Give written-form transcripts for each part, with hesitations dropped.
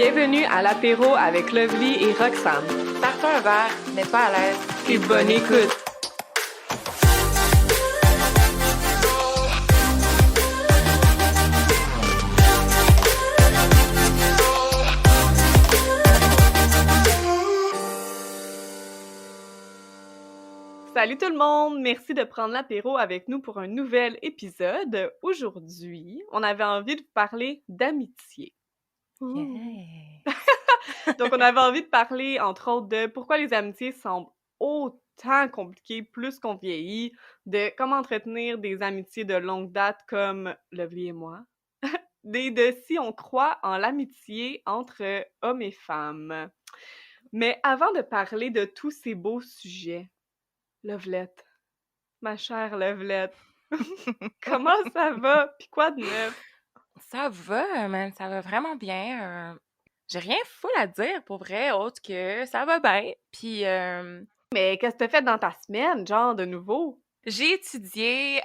Bienvenue à l'apéro avec Lovely et Roxane. Starte un verre, mais pas à l'aise. Et bonne écoute! Salut tout le monde! Merci de prendre l'apéro avec nous pour un nouvel épisode. Aujourd'hui, on avait envie de vous parler d'amitié. Yeah. Donc, on avait envie de parler, entre autres, de pourquoi les amitiés semblent autant compliquées plus qu'on vieillit, de comment entretenir des amitiés de longue date comme Lovely et moi, de si on croit en l'amitié entre hommes et femmes. Mais avant de parler de tous ces beaux sujets, Lovelette, ma chère Lovelette, comment ça va? Puis quoi de neuf? Ça va, man, ça va vraiment bien. J'ai rien de fou à dire, pour vrai, autre que ça va bien. Puis, Mais qu'est-ce que t'as fait dans ta semaine, genre, de nouveau? j'ai étudié,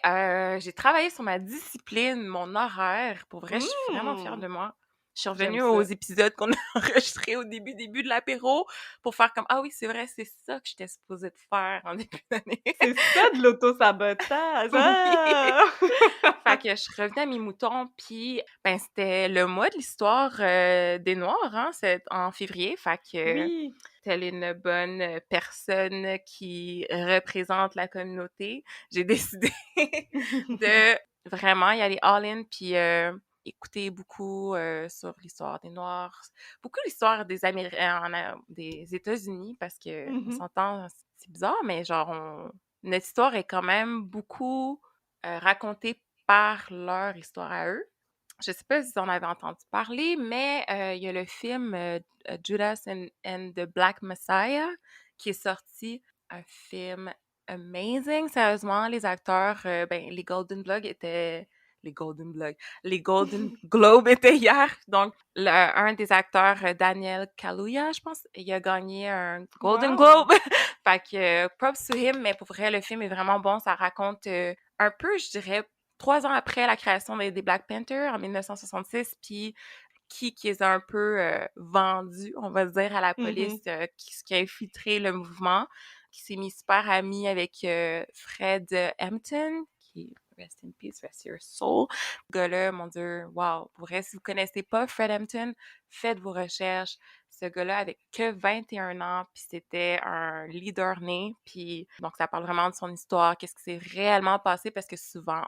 j'ai travaillé sur ma discipline, mon horaire. Pour vrai, je suis vraiment fière de moi. Je suis revenue J'aime aux ça. épisodes qu'on a enregistrés au début de l'apéro pour faire comme ah oui, c'est vrai, c'est ça que j'étais supposée de faire en début d'année. C'est ça de l'auto-sabotage! Oui. Ah! Fait que je suis revenue à mes moutons, puis ben c'était le mois de l'histoire des Noirs, hein, c'est en février. Fait que Oui! telle une bonne personne qui représente la communauté, j'ai décidé de vraiment y aller all-in, puis écouter beaucoup sur l'histoire des Noirs, beaucoup l'histoire des des États-Unis, parce que on Mhm. s'entend, c'est bizarre, mais genre notre histoire est quand même beaucoup racontée par leur histoire à eux. Je sais pas si vous en avez entendu parler, mais il y a le film Judas and the Black Messiah qui est sorti, un film amazing. Sérieusement, les acteurs, ben, les Golden Globes étaient hier. Donc, un des acteurs, Daniel Kaluuya, je pense, il a gagné un Golden Wow! Globe. Fait que props to him, mais pour vrai, le film est vraiment bon. Ça raconte un peu, je dirais, 3 ans après la création des Black Panthers en 1966, puis qui les a un peu vendus, on va dire, à la police, Mhm. qui a infiltré le mouvement, qui s'est mis super ami avec Fred Hampton, qui rest in peace, rest your soul. Ce gars-là, mon Dieu, wow. Pour vrai, si vous connaissez pas Fred Hampton, faites vos recherches. Ce gars-là avait que 21 ans, puis c'était un leader né, puis donc ça parle vraiment de son histoire, qu'est-ce qui s'est réellement passé, parce que souvent,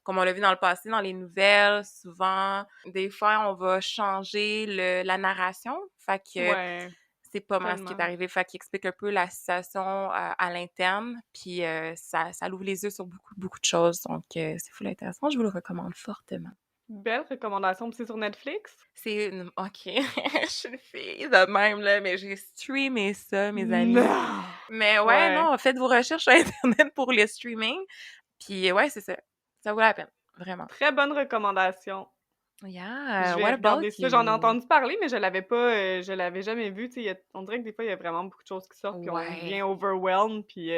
comme on l'a vu dans le passé, dans les nouvelles, souvent, des fois, on va changer la narration. Fait que Ouais, c'est pas mal ce qui est tellement. arrivé. Fait qu'il explique un peu la situation à l'interne. Puis ça l'ouvre les yeux sur beaucoup, beaucoup de choses. Donc, c'est full intéressant. Je vous le recommande fortement. Belle recommandation, puis c'est sur Netflix? OK, je suis une fille de même, là, mais j'ai streamé ça, mes amis. Non! Mais ouais, Ouais. non, faites vos recherches sur Internet pour le streaming. Puis ouais, c'est ça. Ça vaut la peine. Vraiment. Très bonne recommandation. Je Yeah, vais what about regarder ça. J'en ai you? entendu parler, mais je l'avais pas, je l'avais jamais vu. Tu sais, on dirait que des fois, il y a vraiment beaucoup de choses qui sortent, puis on devient Ouais. overwhelmed, puis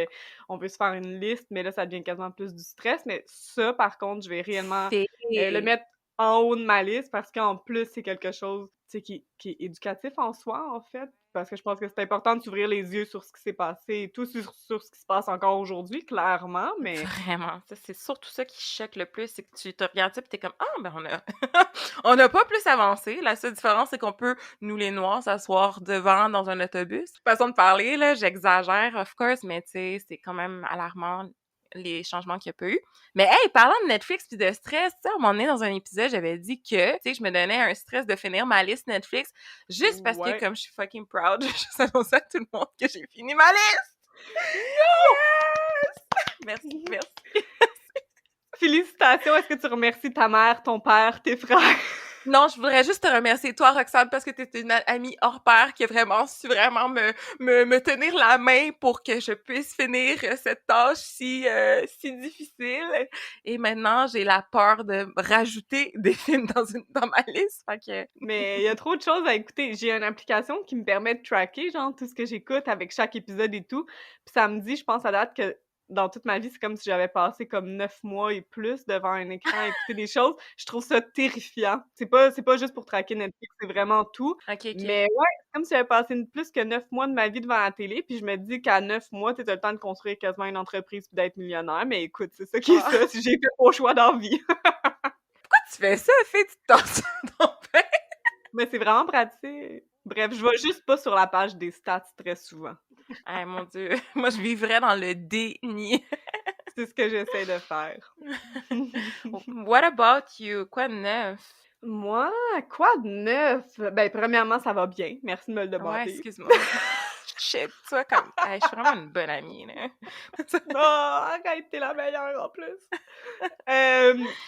on veut se faire une liste, mais là, ça devient quasiment plus du stress. Mais ça, par contre, je vais réellement le C'est mettre en haut de ma liste parce qu'en plus, c'est quelque chose, tu sais, qui est éducatif en soi, en fait. Parce que je pense que c'est important de s'ouvrir les yeux sur ce qui s'est passé et tout sur ce qui se passe encore aujourd'hui, clairement, mais vraiment, ça, c'est surtout ça qui choque le plus, c'est que tu te regardes ça pis t'es comme ah ben on a on n'a pas plus avancé. La seule différence c'est qu'on peut nous les noirs s'asseoir devant dans un autobus. Façon de parler là, j'exagère of course, mais tu sais c'est quand même alarmant les changements qu'il y a pas eu. Mais hey, parlant de Netflix puis de stress, tu sais, à un moment donné, dans un épisode, j'avais dit que, tu sais, je me donnais un stress de finir ma liste Netflix juste parce que, ouais. comme je suis fucking proud, je annonce à tout le monde que j'ai fini ma liste! Yo! Yes! Merci, merci. Félicitations! Est-ce que tu remercies ta mère, ton père, tes frères? Non, je voudrais juste te remercier, toi, Roxane, parce que t'es une amie hors pair qui a vraiment su vraiment me tenir la main pour que je puisse finir cette tâche si difficile. Et maintenant, j'ai la peur de rajouter des films dans ma liste. Fait que, Mais il y a trop de choses à écouter. J'ai une application qui me permet de tracker, genre, tout ce que j'écoute avec chaque épisode et tout. Puis ça me dit, je pense à date, que dans toute ma vie, c'est comme si j'avais passé comme 9 mois et plus devant un écran à écouter des choses. Je trouve ça terrifiant. C'est pas juste pour traquer Netflix, c'est vraiment tout. OK, OK. Mais ouais, c'est comme si j'avais passé plus que 9 mois de ma vie devant la télé, puis je me dis qu'à 9 mois, tu as le temps de construire quasiment une entreprise puis d'être millionnaire. Mais écoute, c'est ça qui est Ah! ça, si j'ai fait mon choix dans la vie. Pourquoi tu fais ça, fille? Tu te torses ton pain? Mais c'est vraiment pratique. Bref, je vais juste pas sur la page des stats très souvent. Hey, mon Dieu, moi, je vivrais dans le déni. C'est ce que j'essaie de faire. What about you? Quoi de neuf? Moi, quoi de neuf? Ben, premièrement, ça va bien. Merci de me le Ouais, demander. excuse-moi. Shit, toi, comme... Hey, je suis vraiment une bonne amie, là. Non, arrête, t'es la meilleure en plus.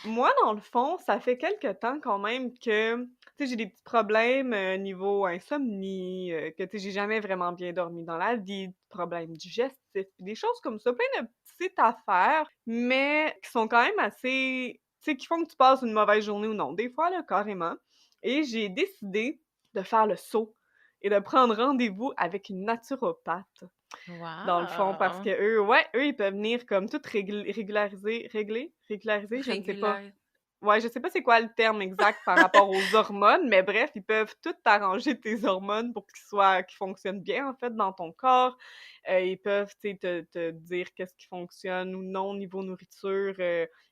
Moi, dans le fond, ça fait quelque temps quand même que, tu sais, j'ai des petits problèmes niveau insomnie, que, tu sais, j'ai jamais vraiment bien dormi dans la vie, des problèmes digestifs, puis des choses comme ça, plein de petites affaires, mais qui sont quand même assez, tu sais, qui font que tu passes une mauvaise journée ou non, des fois, là, carrément. Et j'ai décidé de faire le saut et de prendre rendez-vous avec une naturopathe. Dans le fond, parce Wow! que eux, ils peuvent venir comme tout régulariser, je ne sais pas. Régulier. Ouais, je sais pas c'est quoi le terme exact par rapport aux hormones, mais bref, ils peuvent tout arranger tes hormones pour qu'ils fonctionnent bien, en fait, dans ton corps. Ils peuvent, tu sais, te dire qu'est-ce qui fonctionne ou non au niveau nourriture,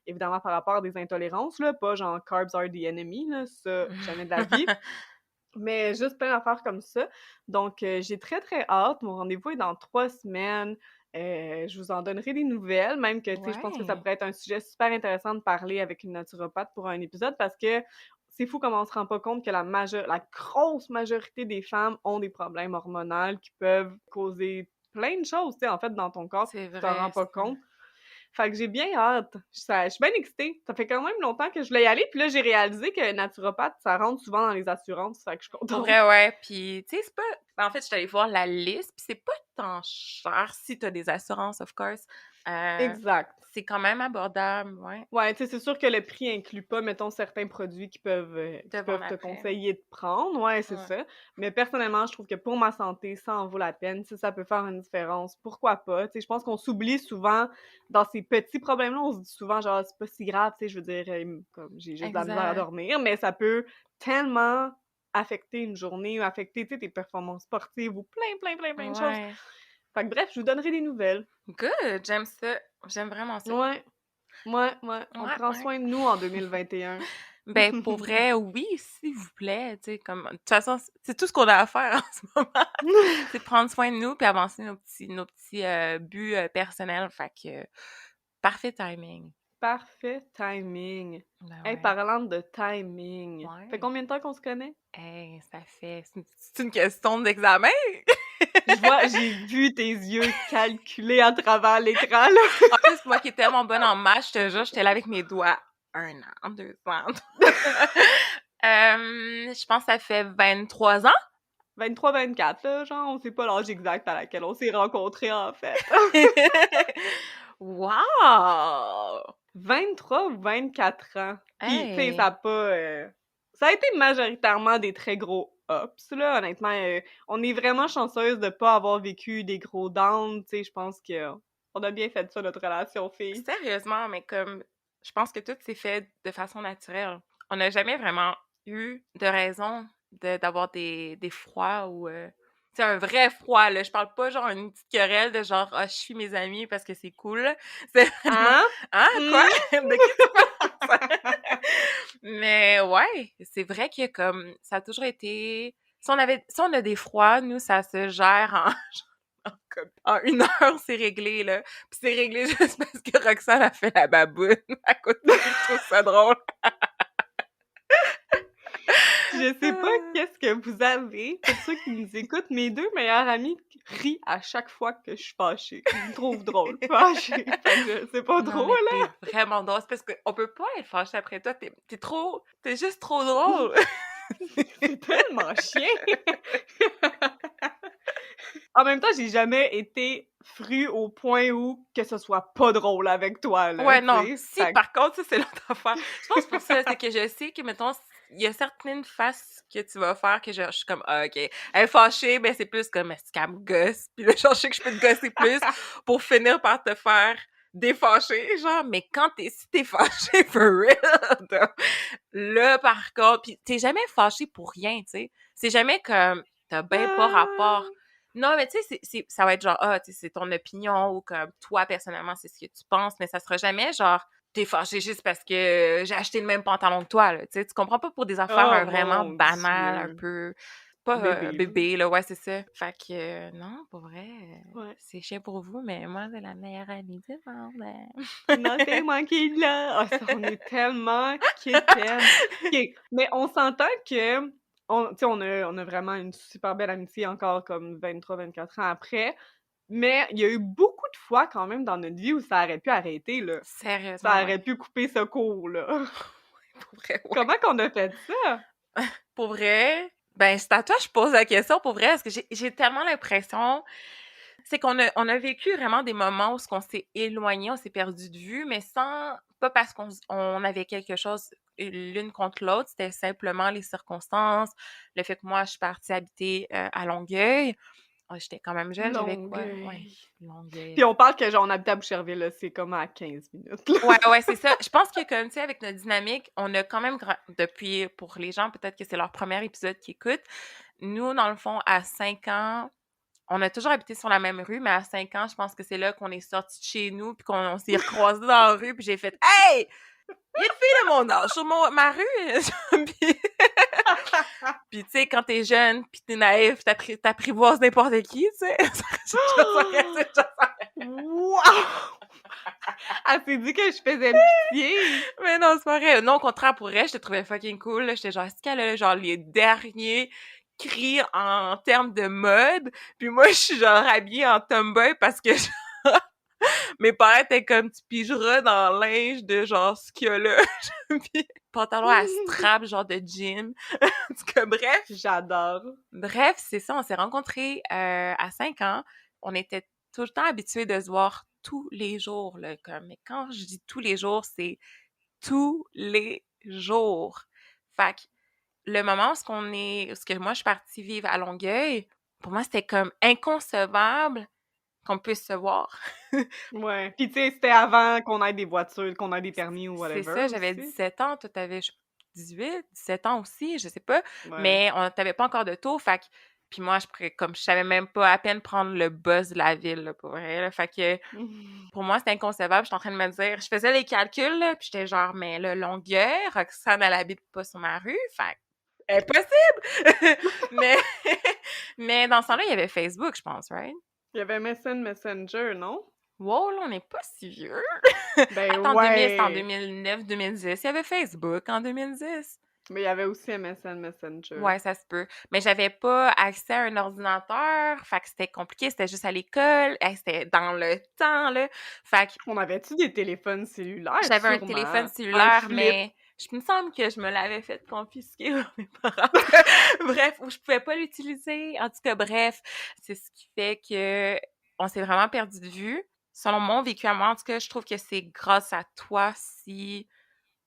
évidemment par rapport à des intolérances, là, pas genre carbs are the enemy, là, ça, jamais de la vie. Mais juste plein d'affaires comme ça. Donc, j'ai très, très hâte. Mon rendez-vous est dans 3 semaines. Je vous en donnerai des nouvelles, même que, tu sais, je pense que ça Ouais. pourrait être un sujet super intéressant de parler avec une naturopathe pour un épisode parce que c'est fou comment on se rend pas compte que la grosse majorité des femmes ont des problèmes hormonaux qui peuvent causer plein de choses, tu sais, en fait, dans ton corps, C'est tu t'en vrai, rends pas ça. compte. Fait que j'ai bien hâte. Je suis bien excitée. Ça fait quand même longtemps que je voulais y aller, puis là, j'ai réalisé que naturopathe, ça rentre souvent dans les assurances, fait que je suis Pour contente. vrai, ouais. Puis, tu sais, c'est pas... En fait, je suis allée voir la liste, puis c'est pas tant cher si t'as des assurances, of course. Euh, Exact. c'est quand même abordable, ouais. Ouais, tu sais, c'est sûr que le prix inclut pas, mettons, certains produits qui Devant peuvent te l'après. conseiller de prendre. Ouais, c'est Ouais. ça. Mais personnellement, je trouve que pour ma santé, ça en vaut la peine. Si ça peut faire une différence, pourquoi pas? Tu sais, je pense qu'on s'oublie souvent dans ces petits problèmes-là. On se dit souvent, genre, c'est pas si grave, tu sais, je veux dire, comme j'ai juste de la misère à Exact. dormir, mais ça peut tellement affecter une journée ou affecter, tu sais, tes performances sportives ou plein, plein, plein, plein de choses. Ouais. Fait que bref, je vous donnerai des nouvelles. Good! J'aime ça. J'aime vraiment ça. Ouais, ouais. On Ouais, prend ouais. soin de nous en 2021. Ben, pour vrai, oui, s'il vous plaît, tu sais, comme... De toute façon, c'est tout ce qu'on a à faire en ce moment. C'est prendre soin de nous puis avancer nos petits buts personnels. Fait que, parfait timing. Parfait timing. Ben Hey, ouais. parlant de timing, fait Ouais. combien de temps qu'on se connaît? Hey, ça fait... C'est une question d'examen? J'ai vu tes yeux calculer à travers l'écran, là. En plus, moi qui est tellement bonne en maths, je te jure, j'étais là avec mes doigts. 1 an, 2 ans. Je pense que ça fait 23 ans. 23-24, là, genre, on sait pas l'âge exact à laquelle on s'est rencontrés, en fait. Wow! 23 ou 24 ans. Puis, tu sais, Hey! ça a été majoritairement des très gros ups, là, honnêtement. On est vraiment chanceuse de pas avoir vécu des gros downs, tu sais, je pense que on a bien fait ça, notre relation, fille. Sérieusement, mais comme je pense que tout s'est fait de façon naturelle. On n'a jamais vraiment eu de raison d'avoir des froids ou tu sais, un vrai froid, là. Je parle pas genre une petite querelle de genre ah, je suis mes amis parce que c'est cool. C'est vraiment Hein? hein, quoi? Mmh? De qui tu parles? Mais ouais, c'est vrai que comme ça a toujours été si on a des froids, nous ça se gère en 1 heure, c'est réglé, là. Puis c'est réglé juste parce que Roxane a fait la baboune à côté. Je trouve ça drôle. Je sais pas qu'est-ce que vous avez. Pour ceux qui nous écoutent, mes 2 meilleures amies rient à chaque fois que je suis fâchée. Ils me trouvent drôle, fâchée. Fait que c'est pas Non, mais drôle, t'es hein? vraiment drôle. C'est parce qu'on peut pas être fâché après toi. T'es juste trop drôle. C'est tellement chien! En même temps, j'ai jamais été fru au point où que ce soit pas drôle avec toi, là, Ouais, tu non. sais. Si, par contre, ça, c'est l'autre affaire. Je pense pour ça, c'est que je sais que, mettons, il y a certaines faces que tu vas faire que genre, je suis comme, ah, OK. Elle est fâchée, ben c'est plus comme, est-ce qu'elle me gosse? Puis là, genre, je sais que je peux te gosser plus pour finir par te faire défâcher, genre, mais si t'es fâché for real, là, par contre, puis t'es jamais fâché pour rien, tu sais. C'est jamais comme, t'as ben pas rapport. Ah! Non, mais tu sais, ça va être genre, ah, tu sais, c'est ton opinion ou comme toi, personnellement, c'est ce que tu penses, mais ça sera jamais genre, t'es fâché juste parce que j'ai acheté le même pantalon que toi, là. Tu sais, tu comprends pas pour des affaires Oh vraiment mon banales, un Dieu! peu, pas Bébé, là. bébé, là, ouais, c'est ça. Fait que, non, pour vrai, Ouais. c'est chiant pour vous, mais moi, c'est la meilleure amie du monde. Non, c'est moi qui l'a! Ah ça, on est tellement quétaines. OK, mais on s'entend que tu sais, on a vraiment une super belle amitié encore comme 23-24 ans après, mais il y a eu beaucoup de fois quand même dans notre vie où ça aurait pu arrêter, là. Ça Sérieusement, ouais. aurait pu couper ce cours, là. Pour vrai, ouais. Comment qu'on a fait ça? Pour vrai, ben, c'est à toi que je pose la question, pour vrai, parce que j'ai tellement l'impression, c'est qu'on a vécu vraiment des moments où on s'est éloigné, on s'est perdu de vue, mais pas parce on avait quelque chose l'une contre l'autre, c'était simplement les circonstances, le fait que moi, je suis partie habiter à Longueuil. Ah, j'étais quand même jeune, j'avais quoi? Ouais, Longueuil. Longueuil. Puis on parle que genre on habite à Boucherville, là, c'est comme à 15 minutes, là. Ouais, ouais, c'est ça. Je pense que comme, tu sais, avec notre dynamique, on a quand même depuis, pour les gens, peut-être que c'est leur premier épisode qu'ils écoutent, nous, dans le fond, à 5 ans, on a toujours habité sur la même rue, mais à 5 ans, je pense que c'est là qu'on est sortis de chez nous, puis qu'on s'est recroisés dans la rue, puis j'ai fait «Hey! Il y a une fille de mon âge sur ma rue!» Puis, puis tu sais, quand t'es jeune, puis t'es naïf, t'apprivoises n'importe qui, tu sais. Wow! Elle s'est dit que je faisais pitié! Mais non, c'est pas vrai. Non, au contraire, pour elle, je te trouvais fucking cool. Là. J'étais genre, est-ce qu'elle a genre les derniers cris en termes de mode? Puis moi, je suis genre habillée en tomboy parce que mes parents étaient comme, tu pigeras dans le linge de genre ce qu'il y a là. Puis pantalon à strap, genre de jean. En tout cas, bref. J'adore. Bref, c'est ça, on s'est rencontrés à 5 ans. On était tout le temps habitués de se voir tous les jours. Là, comme, mais quand je dis tous les jours, c'est tous les jours. Fait que le moment où ce que moi je suis partie vivre à Longueuil, pour moi c'était comme inconcevable qu'on puisse se voir. Ouais. Puis tu sais, c'était avant qu'on ait des voitures, qu'on ait des permis ou C'est whatever ça, j'avais aussi. 17 ans, toi t'avais 18, 17 ans aussi, je sais pas, Ouais. mais on t'avait pas encore de taux, fait que puis moi comme je savais même pas à peine prendre le bus de la ville là, pour vrai, là, fait que pour moi, c'était inconcevable. J'étais en train de me dire, je faisais les calculs, là, puis j'étais genre, mais là, Longueuil, Roxane, elle habite pas sur ma rue, fait que, impossible! mais, mais dans ce temps-là, il y avait Facebook, je pense, right? Il y avait MSN Messenger, non? Wow, là, on n'est pas si vieux. Ben Attends, 2000, c'était en ouais! 2009, 2010. Il y avait Facebook en 2010. Mais il y avait aussi MSN Messenger. Ouais, ça se peut. Mais j'avais pas accès à un ordinateur, fait que c'était compliqué, c'était juste à l'école, c'était dans le temps, là. Fait que On avait-tu des téléphones cellulaires? j'avais un téléphone Sûrement. Un cellulaire, flip. mais me semble que je me l'avais fait confisquer par mes parents. Bref, ou je pouvais pas l'utiliser. En tout cas, bref, c'est ce qui fait que on s'est vraiment perdu de vue. Selon mon vécu à moi, en tout cas, je trouve que c'est grâce à toi si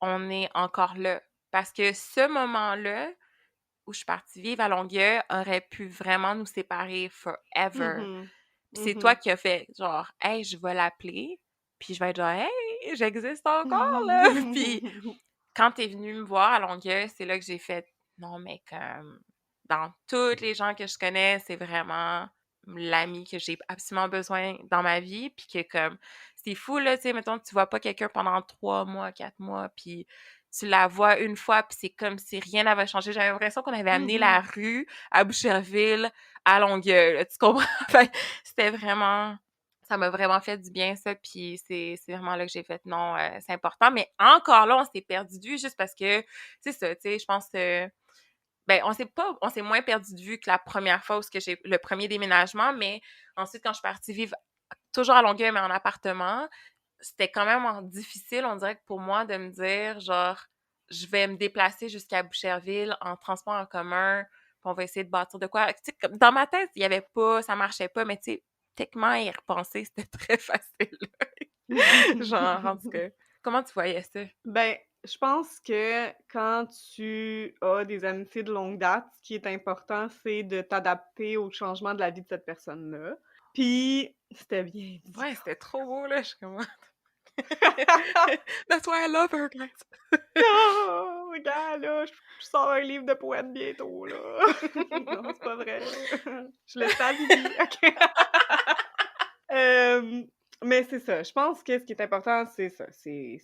on est encore là. Parce que ce moment-là, où je suis partie vivre à Longueuil, aurait pu vraiment nous séparer forever. Mhm. Puis c'est toi Mhm. qui as fait genre «Hey, je vais l'appeler», puis je vais être genre «Hey, j'existe encore là!» Puis quand t'es venu me voir à Longueuil, c'est là que j'ai fait «Non, mais comme dans toutes les gens que je connais, c'est vraiment l'ami que j'ai absolument besoin dans ma vie», puis que comme c'est fou là, tu sais, mettons, tu vois pas quelqu'un pendant 3 mois, 4 mois, puis tu la vois une fois, puis c'est comme si rien n'avait changé. J'avais l'impression qu'on avait amené la Mhm. rue à Boucherville à Longueuil, là, tu comprends? Fait que c'était vraiment ça m'a vraiment fait du bien ça, puis c'est vraiment là que j'ai fait: «Non, c'est important», mais encore là, on s'est perdu de vue juste parce que c'est ça, tu sais, je pense, ben, on s'est moins perdu de vue que la première fois où ce que j'ai le premier déménagement, mais ensuite quand je suis partie vivre toujours à Longueuil, mais en appartement, c'était quand même difficile, on dirait que pour moi, de me dire genre: «Je vais me déplacer jusqu'à Boucherville en transport en commun, puis on va essayer de bâtir de quoi». Tu sais, comme dans ma tête, il y avait pas ça marchait pas, mais tu sais, techniquement, y repenser, c'était très facile. Genre, en tout cas, comment tu voyais ça? Ben, Je pense que quand tu as des amitiés de longue date, ce qui est important, c'est de t'adapter au changement de la vie de cette personne-là. Puis c'était bien dit. Ouais, c'était trop beau, là, je suis comme: That's why I love her, guys. Oh! Regarde, là, je sors un livre de poèmes bientôt, là. Non, c'est pas vrai. Je laisse ça à Vivi, OK. Hem, mais c'est ça, je pense que ce qui est important, c'est ça, c'est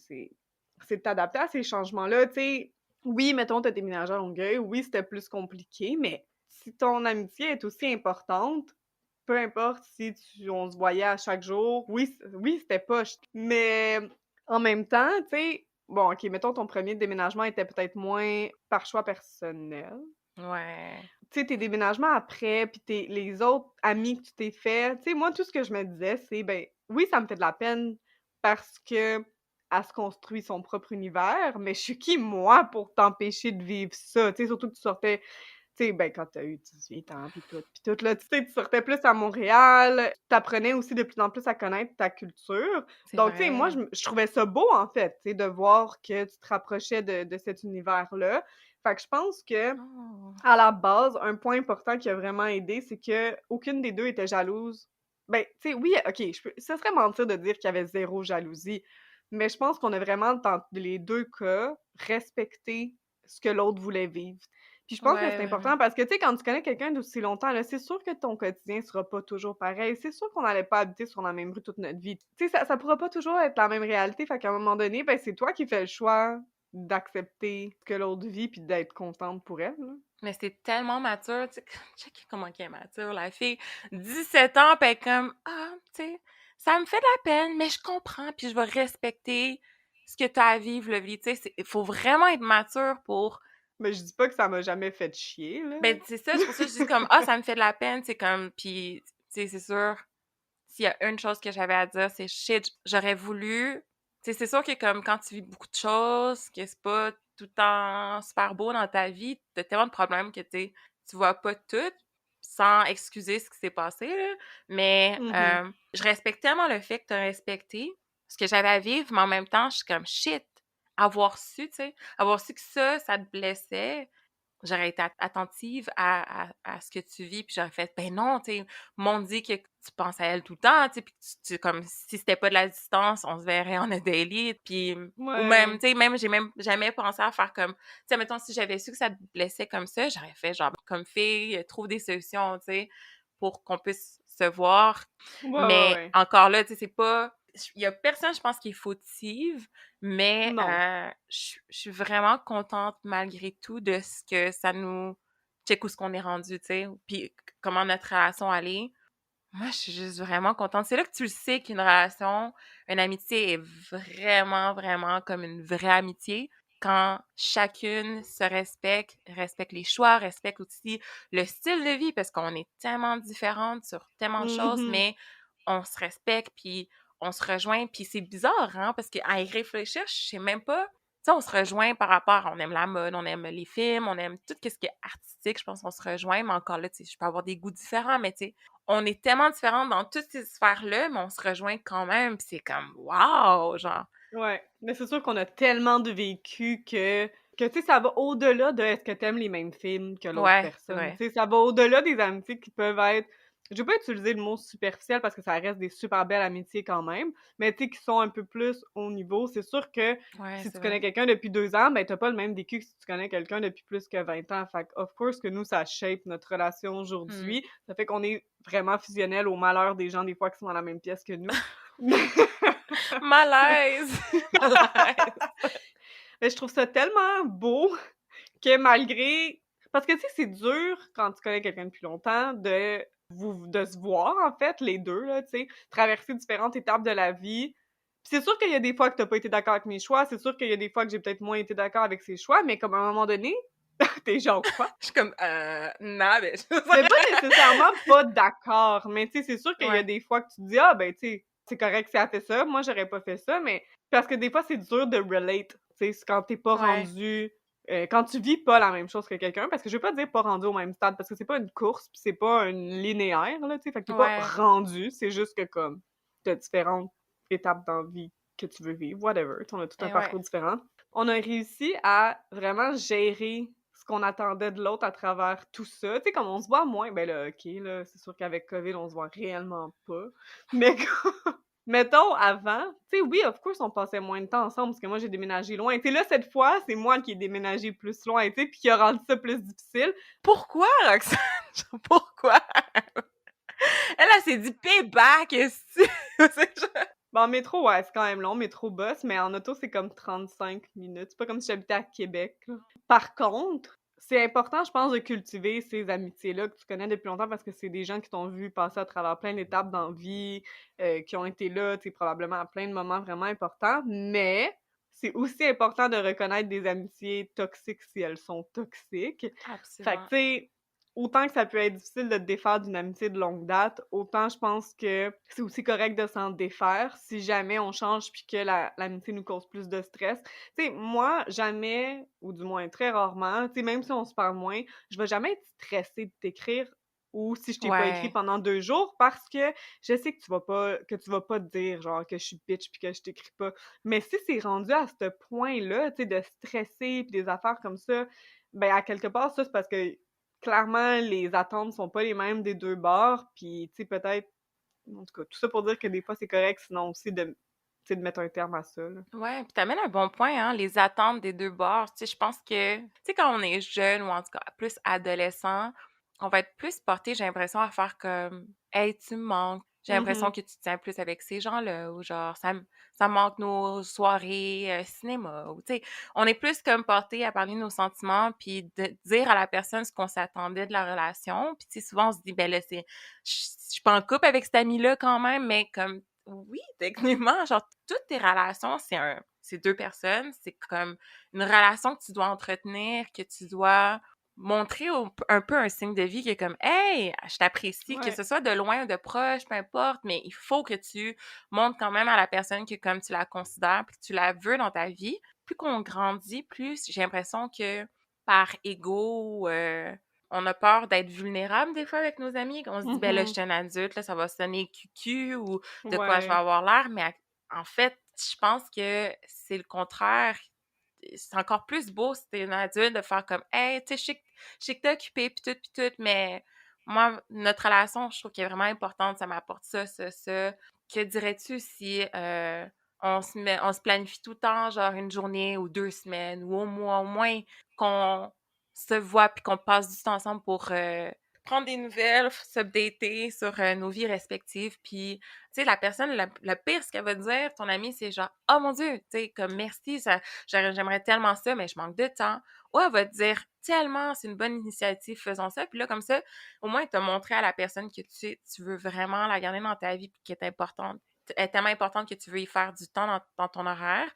de t'adapter à ces changements-là, tu sais. Oui, mettons, tu as déménagé à Longueuil, oui, c'était plus compliqué, mais si ton amitié est aussi importante, peu importe si on se voyait à chaque jour, oui, c'était poche, mais en même temps, tu sais, bon, OK, mettons ton premier déménagement était peut-être moins par choix personnel. Ouais. Tu sais, tes déménagements après, puis les autres amis que tu t'es fait, tu sais, moi, tout ce que je me disais, c'est, ben, oui, ça me fait de la peine parce que elle se construit son propre univers, mais je suis qui, moi, pour t'empêcher de vivre ça? Tu sais, surtout que tu sortais, tu sais, ben, quand t'as eu 18 ans, puis tout, là, tu sais, tu sortais plus à Montréal, t'apprenais aussi de plus en plus à connaître ta culture. C'est Donc, tu sais, moi, vrai. je trouvais ça beau, en fait, tu sais, de voir que tu te rapprochais de cet univers-là. Fait que je pense que Oh! à la base, un point important qui a vraiment aidé, c'est qu'aucune des 2 était jalouse. Ben, tu sais, oui, OK, ce serait mentir de dire qu'il y avait zéro jalousie, mais je pense qu'on a vraiment, dans les 2 cas, respecté ce que l'autre voulait vivre. Puis je pense que Ouais, c'est ouais, ouais. important parce que, tu sais, quand tu connais quelqu'un d'aussi longtemps, là, c'est sûr que ton quotidien sera pas toujours pareil. C'est sûr qu'on n'allait pas habiter sur la même rue toute notre vie. Tu sais, ça pourra pas toujours être la même réalité, fait qu'à un moment donné, ben, c'est toi qui fais le choix d'accepter ce que l'autre vit puis d'être contente pour elle, là. Mais c'est tellement mature, tu sais, check comment qu'elle est mature, la fille. 17 ans, puis elle est comme: «Ah, tu sais, ça me fait de la peine, mais je comprends, puis je vais respecter ce que tu as à vivre, le vie». Tu sais, il faut vraiment être mature pour. Mais je dis pas que ça m'a jamais fait chier, là. Ben, c'est ça, c'est pour ça que je dis comme: «Ah, ça me fait de la peine», c'est comme, puis, tu sais, c'est sûr, s'il y a une chose que j'avais à dire, c'est shit, j'aurais voulu. Tu sais, c'est sûr que comme quand tu vis beaucoup de choses, que c'est pas tout le temps super beau dans ta vie, t'as tellement de problèmes que tu vois pas tout, sans excuser ce qui s'est passé, là. Mais Mmh. je respecte tellement le fait que t'as respecté ce que j'avais à vivre, mais en même temps, je suis comme shit, avoir su, tu sais, avoir su que ça te blessait. J'aurais été attentive à ce que tu vis, puis j'aurais fait: «Ben non, tu sais, m'ont dit que tu penses à elle tout le temps, tu sais, puis que tu comme si c'était pas de la distance, on se verrait on a daily», puis ou même, Ouais. tu sais, même j'ai même jamais pensé à faire comme tu sais, mettons, si j'avais su que ça te blessait comme ça, j'aurais fait genre: «Comme fille, trouve des solutions, tu sais, pour qu'on puisse se voir». Ouais, ouais, Mais ouais. encore là, tu sais, c'est pas il y a personne, je pense, qui est fautive, mais Non. je suis vraiment contente malgré tout de ce que ça nous check où ce qu'on est rendu, tu sais, puis comment notre relation allait. Moi, je suis juste vraiment contente. C'est là que tu le sais qu'une relation, une amitié est vraiment, vraiment comme une vraie amitié. Quand chacune se respecte, respecte les choix, respecte aussi le style de vie, parce qu'on est tellement différentes sur tellement de choses, Mmh. mais on se respecte, puis on se rejoint. Puis c'est bizarre, hein, parce qu'à y réfléchir, je sais même pas. Tu sais, on se rejoint par rapport, on aime la mode, on aime les films, on aime tout ce qui est artistique, je pense qu'on se rejoint, mais encore là, tu sais, je peux avoir des goûts différents, mais tu sais, on est tellement différentes dans toutes ces sphères-là, mais on se rejoint quand même, puis c'est comme wow, genre. Ouais. Mais c'est sûr qu'on a tellement de vécu que tu sais, ça va au-delà de est-ce que t'aimes les mêmes films que l'autre Ouais, c'est personne. vrai. Tu sais, ça va au-delà des amitiés qui peuvent être, je vais pas utiliser le mot superficiel parce que ça reste des super belles amitiés quand même, mais tu sais, qui sont un peu plus haut niveau. C'est sûr que Ouais, si c'est tu connais vrai. quelqu'un depuis 2 ans, ben t'as pas le même vécu que si tu connais quelqu'un depuis plus que 20 ans. Fait que, of course que nous, ça shape notre relation Mmh. aujourd'hui. Ça fait qu'on est vraiment fusionnels au malheur des gens des fois qui sont dans la même pièce que nous. Malaise! Malaise! Mais je trouve ça tellement beau que malgré parce que, tu sais, c'est dur quand tu connais quelqu'un depuis longtemps de se voir, en fait, les 2 là, tu sais, traverser différentes étapes de la vie. Puis c'est sûr qu'il y a des fois que tu pas été d'accord avec mes choix, c'est sûr qu'il y a des fois que j'ai peut-être moins été d'accord avec ses choix, mais comme à un moment donné, tu genre: «Quoi?» Je suis comme, non, mais Mais pas nécessairement pas d'accord, mais tu sais, c'est sûr qu'il y a ouais, des fois que tu te dis: «Ah ben, tu sais, c'est correct si elle fait ça, moi j'aurais pas fait ça», mais parce que des fois, c'est dur de relate, tu sais, c'est quand tu pas ouais, rendu, quand tu vis pas la même chose que quelqu'un, parce que je veux pas dire pas rendu au même stade, parce que c'est pas une course, puis c'est pas une linéaire, là, tu sais, fait que tu pas ouais, rendu, c'est juste que comme, tu différentes étapes dans la vie que tu veux vivre, whatever, tu sais, on a tout un ouais. parcours différent. on a réussi à vraiment gérer ce qu'on attendait de l'autre à travers tout ça. Tu sais, comme on se voit moins, ben là, OK, là, c'est sûr qu'avec COVID, on se voit réellement pas. Mais mettons, avant, tu sais, oui, of course, on passait moins de temps ensemble parce que moi, j'ai déménagé loin. Tu sais, là, cette fois, c'est moi qui ai déménagé plus loin, tu sais, puis qui a rendu ça plus difficile. Pourquoi, Roxane? Pourquoi? Elle s'est dit payback, esti! C'est genre- Ben, en métro, ouais, c'est quand même long, métro bus, mais en auto, c'est comme 35 minutes. C'est pas comme si j'habitais à Québec, là. Par contre, c'est important, je pense, de cultiver ces amitiés-là que tu connais depuis longtemps parce que c'est des gens qui t'ont vu passer à travers plein d'étapes dans la vie, qui ont été là, tu sais, probablement à plein de moments vraiment importants, mais c'est aussi important de reconnaître des amitiés toxiques si elles sont toxiques. Fait que, Absolument. tu sais, autant que ça peut être difficile de te défaire d'une amitié de longue date, autant je pense que c'est aussi correct de s'en défaire si jamais on change puis que l'amitié nous cause plus de stress. Tu sais, moi, jamais, ou du moins très rarement, tu sais, même si on se parle moins, je vais jamais être stressée de t'écrire ou si je t'ai pas écrit Ouais. pendant 2 jours parce que je sais que tu vas pas te dire genre que je suis bitch puis que je t'écris pas. Mais si c'est rendu à ce point-là, tu sais, de stresser puis des affaires comme ça, ben à quelque part, ça, c'est parce que clairement, les attentes sont pas les mêmes des 2 bords, puis tu sais, peut-être en tout cas, tout ça pour dire que des fois, c'est correct, sinon aussi de tu sais, de mettre un terme à ça, là. Ouais, puis tu un bon point, hein, les attentes des 2 bords. Tu sais, je pense que, tu sais, quand on est jeune ou en tout cas plus adolescent, on va être plus porté, j'ai l'impression, à faire comme: «Hey, tu me manques. J'ai l'impression Mhm. que tu te tiens plus avec ces gens-là» ou genre: «Ça me manque nos soirées, cinéma» ou tu sais, on est plus comme porté à parler de nos sentiments puis de dire à la personne ce qu'on s'attendait de la relation. Puis tu sais, souvent on se dit: «Ben là, je suis pas en couple avec cet ami-là quand même», mais comme oui, techniquement, genre, toutes tes relations, c'est 2 personnes. C'est comme une relation que tu dois entretenir, que tu dois montrer un peu un signe de vie qui est comme «Hey, je t'apprécie», que Ouais. ce soit de loin ou de proche, peu importe, mais il faut que tu montres quand même à la personne que comme tu la considères puis que tu la veux dans ta vie. Plus qu'on grandit, plus j'ai l'impression que par ego, on a peur d'être vulnérable des fois avec nos amis. On se dit: «Ben là, je Mhm. suis un adulte, là, ça va sonner cucu ou de quoi je vais Ouais. avoir l'air», mais en fait, je pense que c'est le contraire. C'est encore plus beau si t'es une adulte de faire comme «Hey, tu sais, je sais que t'es occupée pis tout, mais moi, notre relation, je trouve qu'elle est vraiment importante, ça m'apporte ça. Que dirais-tu si, on se planifie tout le temps, genre une journée ou 2 semaines ou au mois, au moins qu'on se voit puis qu'on passe du temps ensemble pour, prendre des nouvelles, s'updater sur, nos vies respectives puis tu sais, la personne, le pire, ce qu'elle va te dire, ton amie, c'est genre: «Oh mon Dieu, tu sais, comme merci, ça j'aimerais tellement ça, mais je manque de temps». Ou elle va te dire: «Tellement, c'est une bonne initiative, faisons ça». Puis là, comme ça, au moins, tu as montré à la personne que tu veux vraiment la garder dans ta vie puis qu'elle est importante. Elle est tellement importante que tu veux y faire du temps dans ton horaire.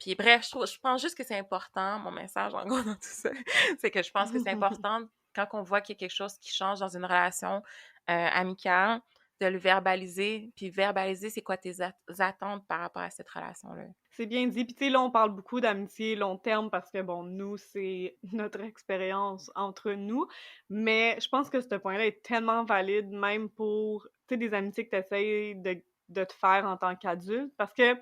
Puis bref, je pense juste que c'est important, mon message, en gros, dans tout ça, c'est que je pense que c'est important quand on voit qu'il y a quelque chose qui change dans une relation, amicale, de le verbaliser, puis verbaliser c'est quoi tes attentes par rapport à cette relation-là. C'est bien dit. Puis tu sais, là, on parle beaucoup d'amitié long terme parce que, bon, nous, c'est notre expérience entre nous. Mais je pense que ce point-là est tellement valide, même pour, tu sais, des amitiés que tu essaies de te faire en tant qu'adulte. Parce que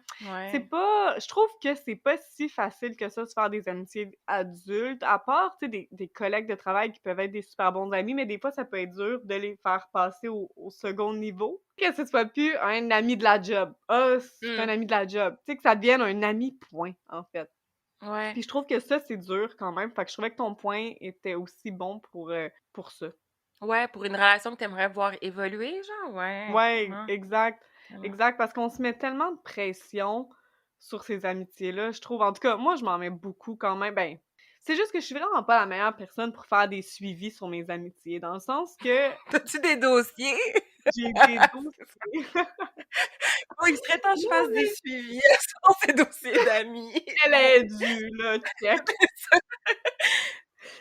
c'est Ouais. pas. Je trouve que c'est pas si facile que ça, de se faire des amitiés adultes, à part, tu sais, des collègues de travail qui peuvent être des super bons amis, mais des fois, ça peut être dur de les faire passer au second niveau. Que ce soit plus un ami de la job. Ah, c'est un Mmh. ami de la job. Tu sais, que ça devienne un ami, point, en fait. Ouais. Puis je trouve que ça, c'est dur quand même. Fait que je trouvais que ton point était aussi bon pour ça. Ouais, pour une relation que tu aimerais voir évoluer, genre? Ouais, Ouais, tellement, exact. tellement. Exact, parce qu'on se met tellement de pression sur ces amitiés-là, je trouve. En tout cas, moi, je m'en mets beaucoup quand même. Ben, c'est juste que je suis vraiment pas la meilleure personne pour faire des suivis sur mes amitiés, dans le sens que T'as-tu des dossiers? j'ai des dossiers. Oh, il serait temps que je Non, fasse des mais suivis sur ces dossiers d'amis. elle est due, là, check.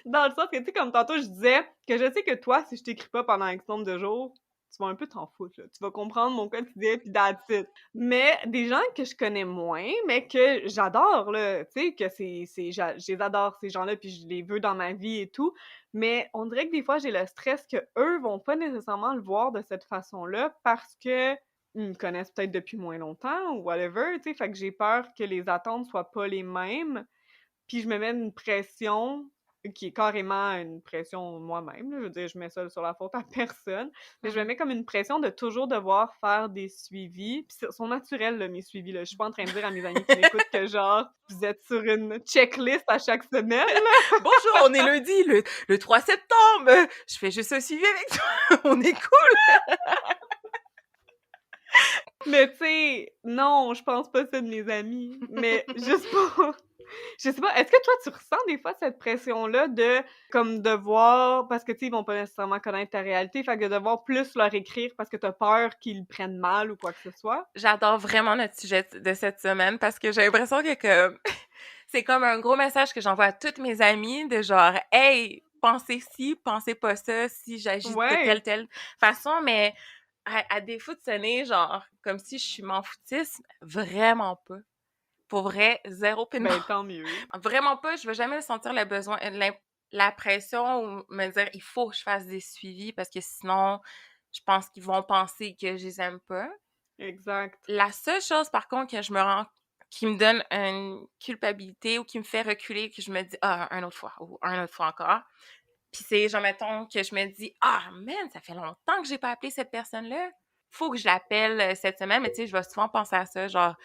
Dans le sens que, tu sais, comme tantôt, je disais que je sais que toi, si je t'écris pas pendant X nombre de jours, tu vas un peu t'en foutre, là. Tu vas comprendre mon quotidien, puis that's it. Mais des gens que je connais moins, mais que j'adore, là, tu sais, que je les adore, ces gens-là, puis je les veux dans ma vie et tout. Mais on dirait que des fois, j'ai le stress que eux vont pas nécessairement le voir de cette façon-là parce que ils me connaissent peut-être depuis moins longtemps ou whatever, tu sais. Fait que j'ai peur que les attentes soient pas les mêmes. puis je me mets une pression qui est carrément une pression moi-même, là. Je veux dire, je mets ça sur la faute à personne, mais je me Mhm. mets comme une pression de toujours devoir faire des suivis, puis sont naturels, là, mes suivis, là. Je suis pas en train de dire à mes amis qui m'écoutent que genre, vous êtes sur une checklist à chaque semaine, là. Bonjour, on est lundi, le 3 septembre. Je fais juste un suivi avec toi. On est cool. Mais tu sais, non, je pense pas ça de mes amis, mais juste pour je sais pas, est-ce que toi, tu ressens des fois cette pression-là de, comme, devoir parce que, tu sais, ils vont pas nécessairement connaître ta réalité, fait que de devoir plus leur écrire parce que t'as peur qu'ils le prennent mal ou quoi que ce soit? J'adore vraiment notre sujet de cette semaine parce que j'ai l'impression que comme c'est comme un gros message que j'envoie à toutes mes amies de genre hey, pensez ci, pensez pas ça si j'agis de Ouais! telle façon, mais à défaut de sonner genre comme si je suis m'en foutisse, vraiment pas. Pour vrai, zéro pin Ben, tant mieux. vraiment pas, je veux jamais sentir le besoin, la pression ou me dire il faut que je fasse des suivis parce que sinon, je pense qu'ils vont penser que je les aime pas. Exact. La seule chose, par contre, que je me rends, qui me donne une culpabilité ou qui me fait reculer, que je me dis, ah, une autre fois, ou une autre fois encore. Puis c'est, genre, mettons, que je me dis, ah, man, ça fait longtemps que j'ai pas appelé cette personne-là. Faut que je l'appelle cette semaine, mais tu sais, je vais souvent penser à ça, genre,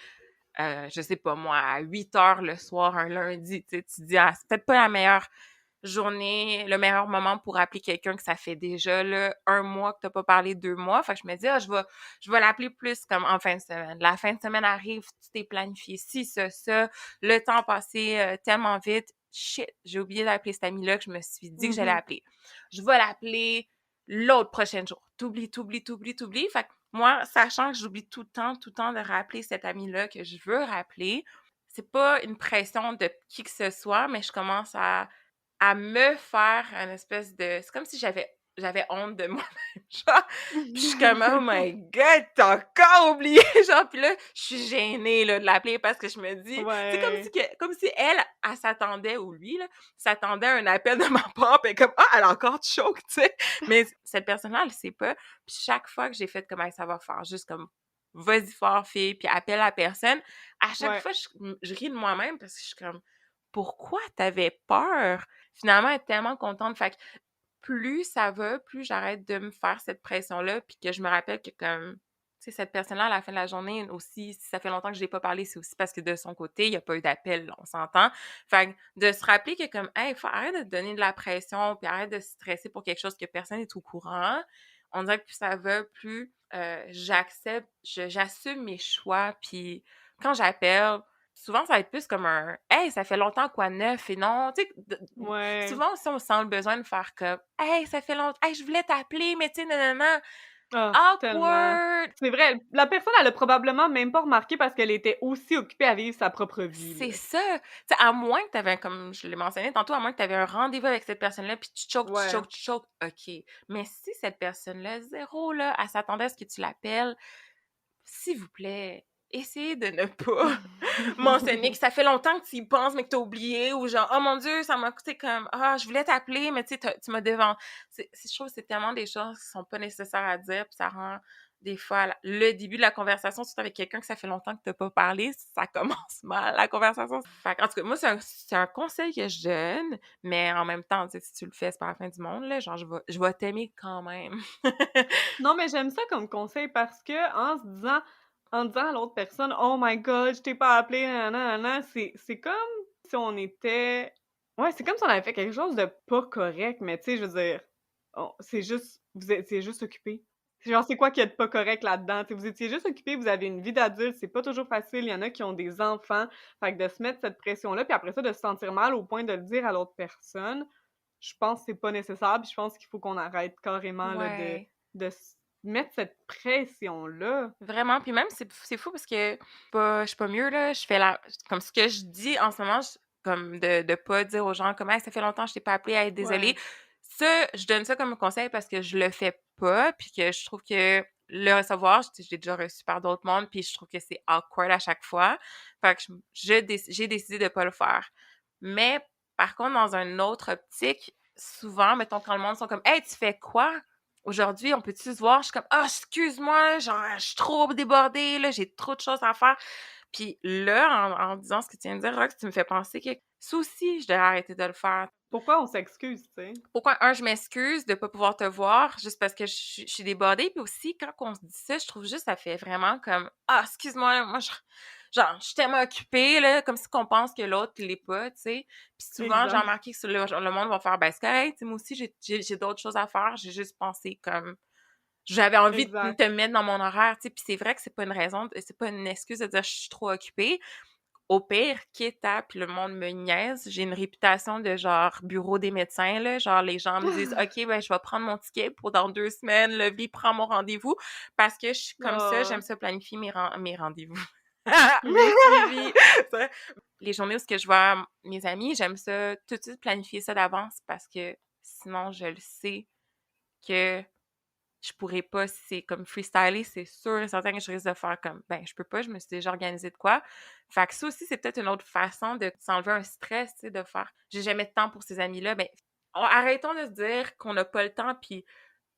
je sais pas moi, à 8 heures le soir, un lundi, tu sais, tu te dis, ah, c'est peut-être pas la meilleure journée, le meilleur moment pour appeler quelqu'un que ça fait déjà là, 1 mois que t'as pas parlé, 2 mois. Fait que je me dis: «Ah, je vais l'appeler plus comme en fin de semaine». La fin de semaine arrive, tu t'es planifié ci, ça, le temps a passé, tellement vite. Shit, j'ai oublié d'appeler cet ami-là que je me suis dit que j'allais Mhm. appeler. Je vais l'appeler l'autre prochain jour. T'oublies. Fait que moi, sachant que j'oublie tout le temps de rappeler cet ami-là que je veux rappeler, c'est pas une pression de qui que ce soit, mais je commence à me faire une espèce de c'est comme si j'avais honte de moi-même, genre, puis je suis comme: «Oh my God, t'as encore oublié!» genre, puis là, je suis gênée, là, de l'appeler parce que je me dis c'est Ouais. comme si elle s'attendait ou lui, là, s'attendait à un appel de ma part, puis elle est comme: «Ah, elle a encore choke», tu sais? Mais cette personne-là, elle sait pas, puis chaque fois que j'ai fait comme: «Hey, ça va faire juste comme vas-y fort fille, puis appelle la personne», à chaque Ouais. fois, je ris de moi-même parce que je suis comme: «Pourquoi t'avais peur?» Finalement, elle est tellement contente. Fait que plus ça va, plus j'arrête de me faire cette pression-là, puis que je me rappelle que comme, tu sais, cette personne-là, à la fin de la journée aussi, si ça fait longtemps que je n'ai pas parlé, c'est aussi parce que de son côté, il n'y a pas eu d'appel, là, on s'entend. Fait que de se rappeler que comme, hey, faut arrête de te donner de la pression, puis arrête de stresser pour quelque chose que personne n'est au courant. On dirait que plus ça va, plus j'accepte, j'assume mes choix, puis quand j'appelle, souvent, ça va être plus comme un «Hey, ça fait longtemps, quoi de neuf?» et non, tu sais, Ouais. souvent aussi, on sent le besoin de faire comme «Hey, ça fait longtemps, hey, je voulais t'appeler, mais tu sais, nanana, Ah, tellement. awkward!» C'est vrai, la personne, elle a probablement même pas remarqué parce qu'elle était aussi occupée à vivre sa propre vie, C'est là. ça! Tu sais, à moins que tu avais, comme je l'ai mentionné tantôt, à moins que tu avais un rendez-vous avec cette personne-là, puis Ouais. tu choques, OK. Mais si cette personne-là, zéro, là, elle s'attendait à ce que tu l'appelles, s'il vous plaît, essayez de ne pas mentionner que ça fait longtemps que tu y penses, mais que tu as oublié, ou genre, oh mon Dieu, ça m'a coûté comme, ah, je voulais t'appeler, mais tu sais, tu m'as devant. Je trouve que c'est tellement des choses qui sont pas nécessaires à dire, puis ça rend des fois le début de la conversation, surtout avec quelqu'un que ça fait longtemps que tu n'as pas parlé, ça commence mal, la conversation. Fait en tout cas, moi, c'est un conseil que je donne, mais en même temps, tu sais, si tu le fais, c'est pas la fin du monde, là, genre, je vais t'aimer quand même. Non, mais j'aime ça comme conseil parce que en disant à l'autre personne: «Oh my God, je t'ai pas appelé, nanana, c'est comme si on était ouais, c'est comme si on avait fait quelque chose de pas correct, mais tu sais, je veux dire, on c'est juste vous étiez juste occupés. Genre, c'est quoi qu'il y a de pas correct là-dedans? Tu sais, vous étiez juste occupés, vous avez une vie d'adulte, c'est pas toujours facile, il y en a qui ont des enfants. Fait que de se mettre cette pression-là, puis après ça, de se sentir mal au point de le dire à l'autre personne, je pense que c'est pas nécessaire, puis je pense qu'il faut qu'on arrête carrément là Ouais. de se mettre cette pression-là. Vraiment, puis même c'est fou parce que je suis pas mieux là, je fais la comme ce que je dis en ce moment, comme de pas dire aux gens comme «Hey, ça fait longtemps que je t'ai pas appelé, hey, désolée». Ouais. Ça, je donne ça comme conseil parce que je le fais pas, puis que je trouve que le recevoir, je l'ai déjà reçu par d'autres mondes, puis je trouve que c'est awkward à chaque fois. Fait que j'ai décidé de pas le faire. Mais par contre, dans une autre optique, souvent, mettons quand le monde sont comme «Hey, tu fais quoi?» Aujourd'hui, on peut-tu se voir? Je suis comme, ah, excuse-moi, genre, je suis trop débordée, là, j'ai trop de choses à faire. Puis là, en disant ce que tu viens de dire, Rox, tu me fais penser que Ça aussi, je devrais arrêter de le faire. Pourquoi on s'excuse, tu sais? Pourquoi, je m'excuse de pas pouvoir te voir juste parce que je suis débordée, puis aussi, quand on se dit ça, je trouve juste ça fait vraiment comme: «Ah, excuse-moi, là, moi, je suis tellement occupée», là, comme si qu'on pense que l'autre l'est pas, tu sais? Puis souvent, j'ai Exact, remarqué que sur le monde va faire: «Ben, c'est correct, tu sais, moi aussi, j'ai d'autres choses à faire, j'ai juste pensé comme j'avais envie de exact. te mettre dans mon horaire», tu sais? Puis c'est vrai que c'est pas une excuse de dire: «Je suis trop occupée». Au pire, quitte à puis le monde me niaise, j'ai une réputation de genre bureau des médecins, là. Genre, les gens me disent: «OK, ben, je vais prendre mon ticket pour dans 2 semaines, le vie prend mon rendez-vous», parce que je suis comme ça, j'aime Ah! ça planifier mes rendez-vous. Mes suivis. Ça. Les journées où ce que je vois mes amis, j'aime ça tout de suite planifier ça d'avance parce que sinon, je le sais que je pourrais pas, si c'est comme freestyler, c'est sûr et certain que je risque de faire comme, ben, je peux pas, je me suis déjà organisée de quoi. Fait que ça aussi, c'est peut-être une autre façon de s'enlever un stress, tu sais, de faire, j'ai jamais de temps pour ces amis-là. Ben, arrêtons de se dire qu'on n'a pas le temps, puis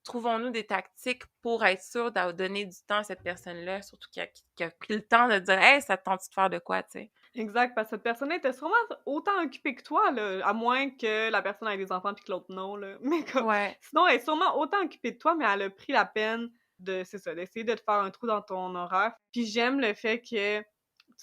trouvons-nous des tactiques pour être sûr de donner du temps à cette personne-là, surtout qui a pris le temps de dire, hey, ça te tente de faire de quoi, tu sais. Exact, parce que cette personne-là était sûrement autant occupée que toi, là, à moins que la personne ait des enfants puis que l'autre non, là. Mais comme Ouais. sinon, elle est sûrement autant occupée de toi, mais elle a pris la peine de c'est ça, d'essayer de te faire un trou dans ton horaire. Puis j'aime le fait que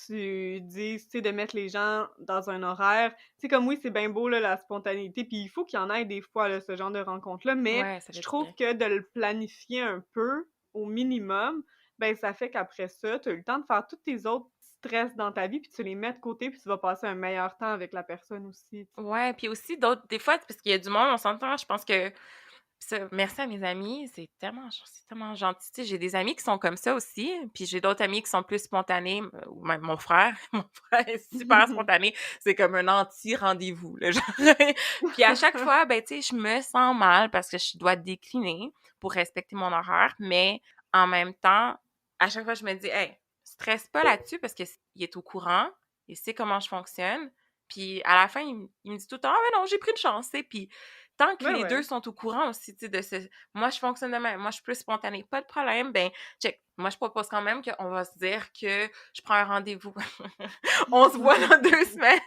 tu dises, tu sais, de mettre les gens dans un horaire. Tu sais, comme oui, c'est bien beau, là, la spontanéité, puis il faut qu'il y en ait des fois, là, ce genre de rencontres-là, mais Ouais, ça je fait du trouve bien. que de le planifier un peu, au minimum, ben ça fait qu'après ça, tu as eu le temps de faire tous tes autres stress dans ta vie, puis tu les mets de côté, puis tu vas passer un meilleur temps avec la personne aussi, tu sais. Ouais, puis aussi d'autres, des fois, parce qu'il y a du monde, on s'entend, je pense que ça, merci à mes amis, c'est tellement gentil. Tu sais, j'ai des amis qui sont comme ça aussi, puis j'ai d'autres amis qui sont plus spontanés, ou même mon frère. Mon frère est super spontané. C'est comme un anti-rendez-vous, là, genre. Puis à chaque fois, ben, tu sais, je me sens mal parce que je dois décliner pour respecter mon horaire, mais en même temps, à chaque fois, je me dis, hey, stresse pas là-dessus parce que il est au courant, il sait comment je fonctionne. Puis à la fin, il me dit tout le temps, ah, ben non, j'ai pris une chance, tu sais. Puis tant que Ouais, les 2 ouais. sont au courant aussi, tu sais, de ce moi, je fonctionne de même, moi, je suis plus spontanée, pas de problème, ben, check. Moi, je propose quand même qu'on va se dire que je prends un rendez-vous. On se voit dans 2 semaines,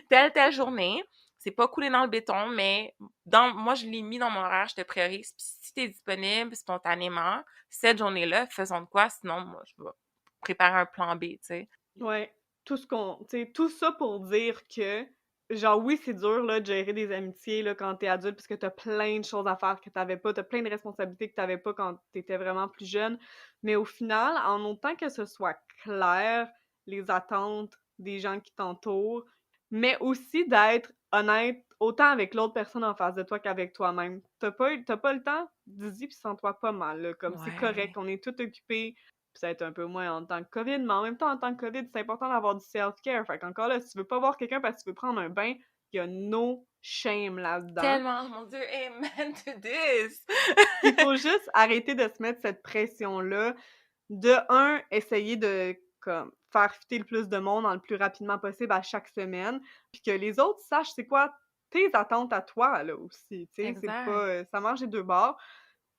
telle journée. C'est pas coulé dans le béton, mais moi, je l'ai mis dans mon horaire, je te priorise. Puis si t'es disponible spontanément, cette journée-là, faisons de quoi, sinon, moi, je vais préparer un plan B, tu sais. Ouais, tu sais, tout ça pour dire que, genre, oui, c'est dur, là, de gérer des amitiés, là, quand t'es adulte, parce que t'as plein de choses à faire que t'avais pas, t'as plein de responsabilités que t'avais pas quand t'étais vraiment plus jeune, mais au final, en autant que ce soit clair, les attentes des gens qui t'entourent, mais aussi d'être honnête autant avec l'autre personne en face de toi qu'avec toi-même. T'as pas le temps? Dis-y puis sens-toi pas mal, là, comme c'est correct, Ouais. on est tous occupés, puis ça va être un peu moins en tant que COVID, mais en même temps, en tant que COVID, c'est important d'avoir du self-care. Fait qu'encore là, si tu veux pas voir quelqu'un parce que tu veux prendre un bain, il y a no shame là-dedans. Tellement, mon Dieu, amen to this! Puis il faut juste arrêter de se mettre cette pression-là. De un, essayer de comme faire fitter le plus de monde dans le plus rapidement possible à chaque semaine, puis que les autres sachent c'est quoi tes attentes à toi là aussi, tu sais, c'est Exact. pas, ça marche des 2 bords.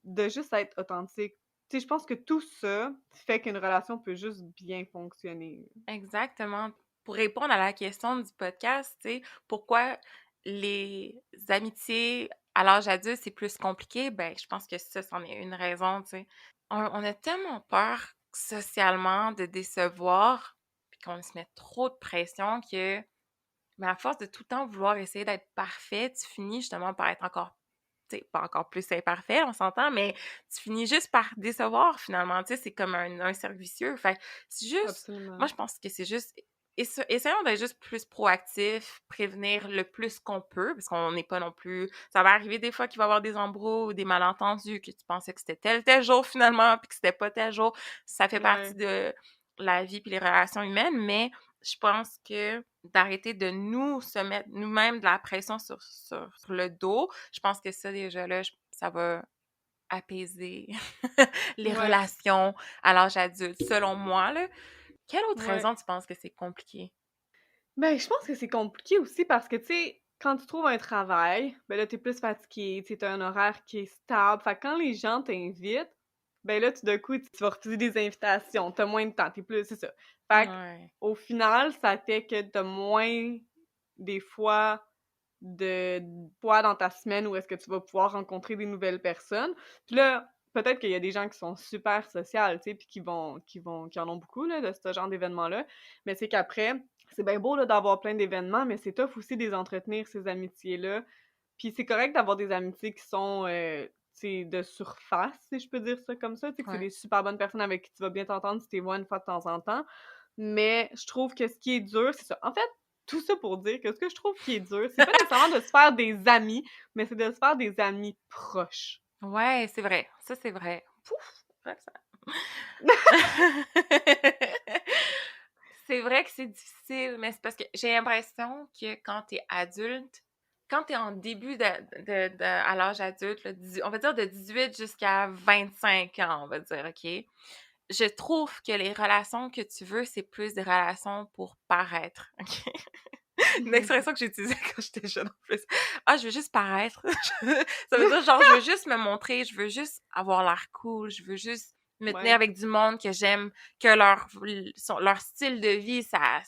De juste être authentique. Tu sais, je pense que tout ça fait qu'une relation peut juste bien fonctionner. Exactement. Pour répondre à la question du podcast, tu sais, pourquoi les amitiés à l'âge adulte, c'est plus compliqué? Ben, je pense que ça, c'en est une raison, tu sais. On a tellement peur socialement de décevoir, puis qu'on se met trop de pression que, mais à force de tout le temps vouloir essayer d'être parfait, tu finis justement par être encore, tu sais, pas encore plus imparfait, on s'entend, mais tu finis juste par décevoir finalement, tu sais, c'est comme un cercle vicieux. Fait que c'est juste, moi Absolument. je pense que c'est juste, essayons d'être juste plus proactifs, prévenir le plus qu'on peut, parce qu'on n'est pas non plus, ça va arriver des fois qu'il va y avoir des embrouilles ou des malentendus, que tu pensais que c'était tel jour finalement, puis que c'était pas tel jour. Ça fait partie Ouais. de la vie puis les relations humaines, mais je pense que d'arrêter de nous se mettre nous-mêmes de la pression sur le dos, je pense que ça déjà là, ça va apaiser les Ouais. relations à l'âge adulte, selon moi, là. Quelle autre Ouais. raison tu penses que c'est compliqué? Ben, je pense que c'est compliqué aussi parce que, tu sais, quand tu trouves un travail, ben là, t'es plus fatigué, tu sais, tu un horaire qui est stable. Fait que quand les gens t'invitent, ben là, tout d'un coup, tu vas refuser des invitations, t'as moins de temps, t'es plus c'est ça. Fait que Ouais. au final, ça fait que t'as moins des fois de fois dans ta semaine où est-ce que tu vas pouvoir rencontrer des nouvelles personnes. Puis là, peut-être qu'il y a des gens qui sont super sociales, tu sais, puis qui en ont beaucoup, là, de ce genre d'événements-là. Mais c'est qu'après, c'est bien beau, là, d'avoir plein d'événements, mais c'est tough aussi de les entretenir, ces amitiés-là. Puis c'est correct d'avoir des amitiés qui sont, tu sais, de surface, si je peux dire ça comme ça, tu sais, que c'est Ouais. des super bonnes personnes avec qui tu vas bien t'entendre si tu les vois une fois de temps en temps. Mais je trouve que ce qui est dur, c'est ça. En fait, tout ça pour dire que ce que je trouve qui est dur, c'est pas nécessairement de se faire des amis, mais c'est de se faire des amis proches. Ouais, c'est vrai. Ça, c'est vrai. Pouf! Roxane. C'est vrai que c'est difficile, mais c'est parce que j'ai l'impression que quand t'es adulte, quand t'es en début à l'âge adulte, là, on va dire de 18 jusqu'à 25 ans, on va dire, OK? Je trouve que les relations que tu veux, c'est plus des relations pour paraître, OK? Une expression que j'utilisais quand j'étais jeune en plus. Ah, je veux juste paraître. Ça veut dire genre, je veux juste me montrer, je veux juste avoir l'air cool, je veux juste me tenir Ouais. avec du monde que j'aime, que leur style de vie, ça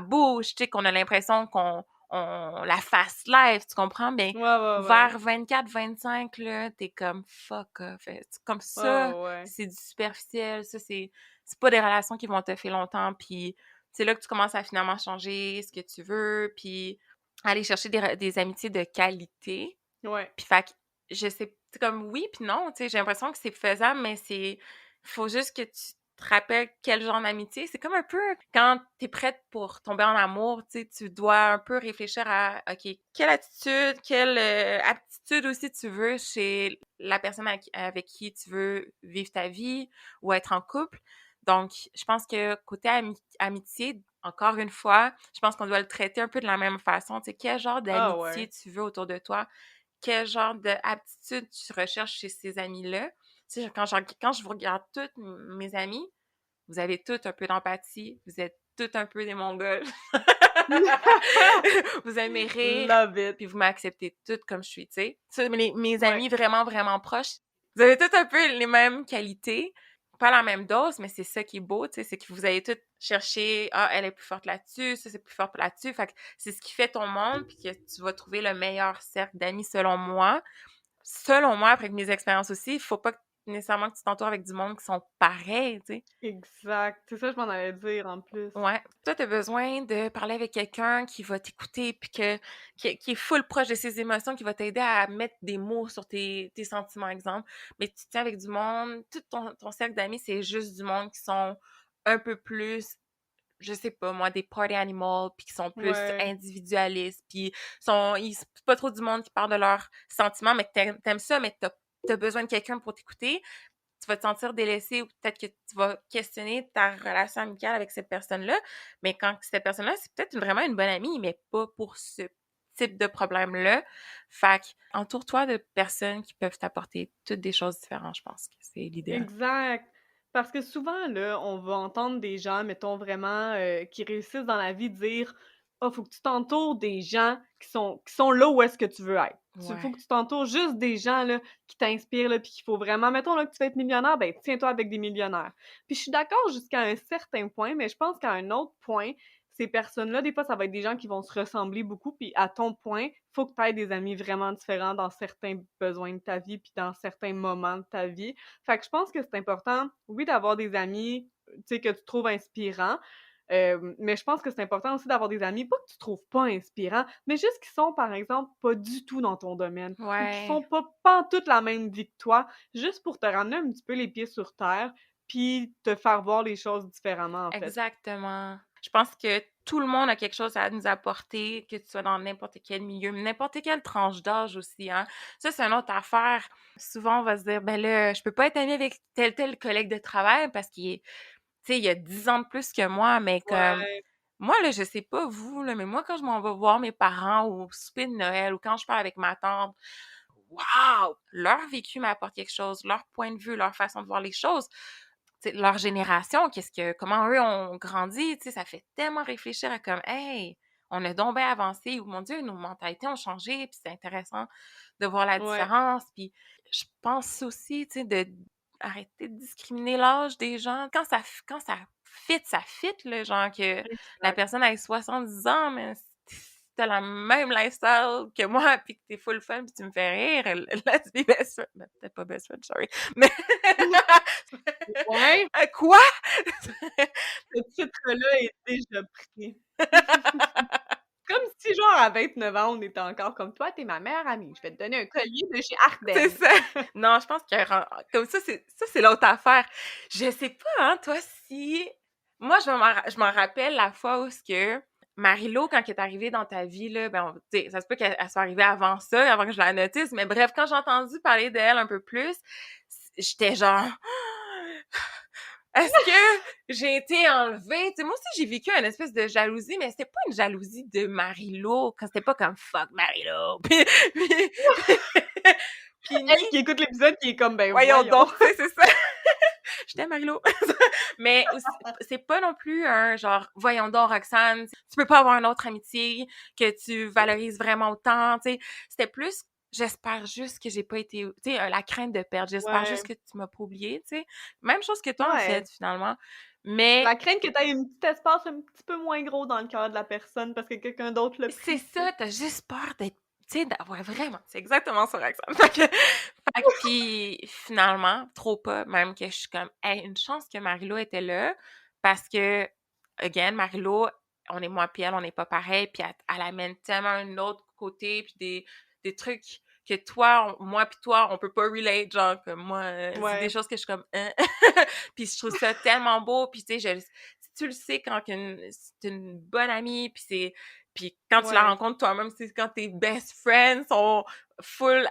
bouge, tu sais, qu'on a l'impression qu'on la fast life, tu comprends? Mais Ouais, ouais, ouais. vers 24, 25 là, t'es comme fuck off. Comme Ouais, ça, ouais, ouais. c'est du superficiel, ça, c'est pas des relations qui vont te faire longtemps, puis c'est là que tu commences à finalement changer ce que tu veux, puis aller chercher des amitiés de qualité. Ouais. Puis fait que je sais, c'est comme oui puis non, tu sais, j'ai l'impression que c'est faisable, mais faut juste que tu te rappelles quel genre d'amitié. C'est comme un peu quand t'es prête pour tomber en amour, tu sais, tu dois un peu réfléchir à, OK, quelle attitude, quelle aptitude aussi tu veux chez la personne avec qui tu veux vivre ta vie ou être en couple. Donc, je pense que côté amitié, encore une fois, je pense qu'on doit le traiter un peu de la même façon. Tu sais, quel genre Ah d'amitié ouais. tu veux autour de toi? Quel genre d'aptitude tu recherches chez ces amis-là? Tu sais, quand je vous regarde toutes mes amis, vous avez toutes un peu d'empathie, vous êtes toutes un peu des Mongols. Vous aimez rire, Love it. puis vous m'acceptez toutes comme je suis, tu sais. Ça, mes Ouais. amis vraiment, vraiment proches, vous avez toutes un peu les mêmes qualités, pas la même dose, mais c'est ça qui est beau, tu sais, c'est que vous allez toutes chercher, ah, elle est plus forte là-dessus, ça c'est plus fort là-dessus, fait que c'est ce qui fait ton monde, puis que tu vas trouver le meilleur cercle d'amis selon moi. Selon moi, après mes expériences aussi, il faut pas nécessairement que tu t'entoures avec du monde qui sont pareils, tu sais. Exact. C'est ça que je m'en allais dire en plus. Ouais. Toi, t'as besoin de parler avec quelqu'un qui va t'écouter puis qui est full proche de ses émotions, qui va t'aider à mettre des mots sur tes sentiments, exemple. Mais tu tiens avec du monde, tout ton cercle d'amis, c'est juste du monde qui sont un peu plus, je sais pas moi, des party animals, puis qui sont plus Ouais. individualistes, puis c'est pas trop du monde qui parle de leurs sentiments, mais que t'aimes ça, mais t'as besoin de quelqu'un pour t'écouter, tu vas te sentir délaissé ou peut-être que tu vas questionner ta relation amicale avec cette personne-là. Mais quand cette personne-là, c'est peut-être vraiment une bonne amie, mais pas pour ce type de problème-là. Fait que, entoure-toi de personnes qui peuvent t'apporter toutes des choses différentes, je pense que c'est l'idéal. Exact. Parce que souvent, là, on va entendre des gens, mettons vraiment, qui réussissent dans la vie dire: «Ah, faut que tu t'entoures des gens qui sont là où est-ce que tu veux être. Tu faut Ouais. que tu t'entoures juste des gens, là, qui t'inspirent, là, puis qu'il faut vraiment mettons, là, que tu veux être millionnaire, ben, tiens-toi avec des millionnaires». Puis je suis d'accord jusqu'à un certain point, mais je pense qu'à un autre point, ces personnes-là, des fois, ça va être des gens qui vont se ressembler beaucoup, puis à ton point, faut que tu aies des amis vraiment différents dans certains besoins de ta vie, puis dans certains moments de ta vie. Fait que je pense que c'est important, oui, d'avoir des amis, tu sais, que tu trouves inspirants, mais je pense que c'est important aussi d'avoir des amis, pas que tu trouves pas inspirants, mais juste qui sont, par exemple, pas du tout dans ton domaine ou qui Ouais. font pas pantoute la même vie que toi, juste pour te ramener un petit peu les pieds sur terre, puis te faire voir les choses différemment, en fait. Exactement. Je pense que tout le monde a quelque chose à nous apporter, que tu sois dans n'importe quel milieu, n'importe quelle tranche d'âge aussi, hein. Ça, c'est une autre affaire. Souvent, on va se dire, ben là, je peux pas être amie avec tel collègue de travail parce qu'il est, tu sais, il a 10 ans de plus que moi, mais comme, Ouais, moi, là, je sais pas vous, là, mais moi, quand je m'en vais voir mes parents au souper de Noël ou quand je parle avec ma tante, waouh! Leur vécu m'apporte quelque chose, leur point de vue, leur façon de voir les choses. Tu sais, leur génération, comment eux ont grandi, tu sais, ça fait tellement réfléchir à comme, hey, on a donc bien avancé, ou mon Dieu, nos mentalités ont changé, puis c'est intéressant de voir la ouais, différence. Puis je pense aussi, tu sais, de arrêter de discriminer l'âge des gens. Quand ça fit, là, genre que la exact. personne ait 70 ans, mais t'as la même lifestyle que moi, puis que t'es full fun, puis tu me fais rire, let's be best friend. Ben, peut-être pas best friend, sorry. Mais Ouais, quoi? ce titre-là est déjà pris. Comme si genre à 29 ans, on était encore comme: «Toi, t'es ma meilleure amie, je vais te donner un collier de chez C'est Ardenne». ça. Non, je pense que comme ça, c'est l'autre affaire. Je sais pas, hein, toi, si moi, je m'en rappelle la fois où ce que Marie-Lo, quand elle est arrivée dans ta vie, là, ben, tu sais, ça se peut qu'elle soit arrivée avant ça, avant que je la notice, mais bref, quand j'ai entendu parler d'elle un peu plus, j'étais genre est-ce que j'ai été enlevée? Tu sais, moi aussi, j'ai vécu une espèce de jalousie, mais c'était pas une jalousie de Marie-Lo, quand c'était pas comme fuck Marie-Lo. Puis ni Elle qui écoute l'épisode qui est comme: «Ben voyons voyons». donc, tu sais, c'est ça. Je t'aime, Marie-Lo. Mais aussi, c'est pas non plus un genre, voyons donc, Roxane, tu peux pas avoir une autre amitié que tu valorises vraiment autant, tu sais. C'était plus, j'espère juste que j'ai pas été, tu sais, la crainte de perdre. J'espère Ouais, juste que tu m'as pas oublié, tu sais. Même chose que toi, en ouais. fait, finalement. Mais La crainte que tu aies un petit espace un petit peu moins gros dans le cœur de la personne parce que quelqu'un d'autre l'a c'est pris, tu sais. ça, t'as juste peur d'être, tu sais, d'avoir vraiment, c'est exactement ça, Roxane. Fait que puis finalement, trop pas, même que je suis comme, hey, une chance que Marie-Lo était là, parce que, again, Marie-Lo, on est moi puis elle, on n'est pas pareil, puis elle amène tellement un autre côté, puis des trucs que toi, moi puis toi, on peut pas relate, genre, comme moi, c'est des Ouais, choses que je suis comme, hein? Puis je trouve ça tellement beau, puis tu sais, tu le sais quand c'est une bonne amie, puis quand tu la ouais. rencontres toi-même, c'est quand tes best friends sont full,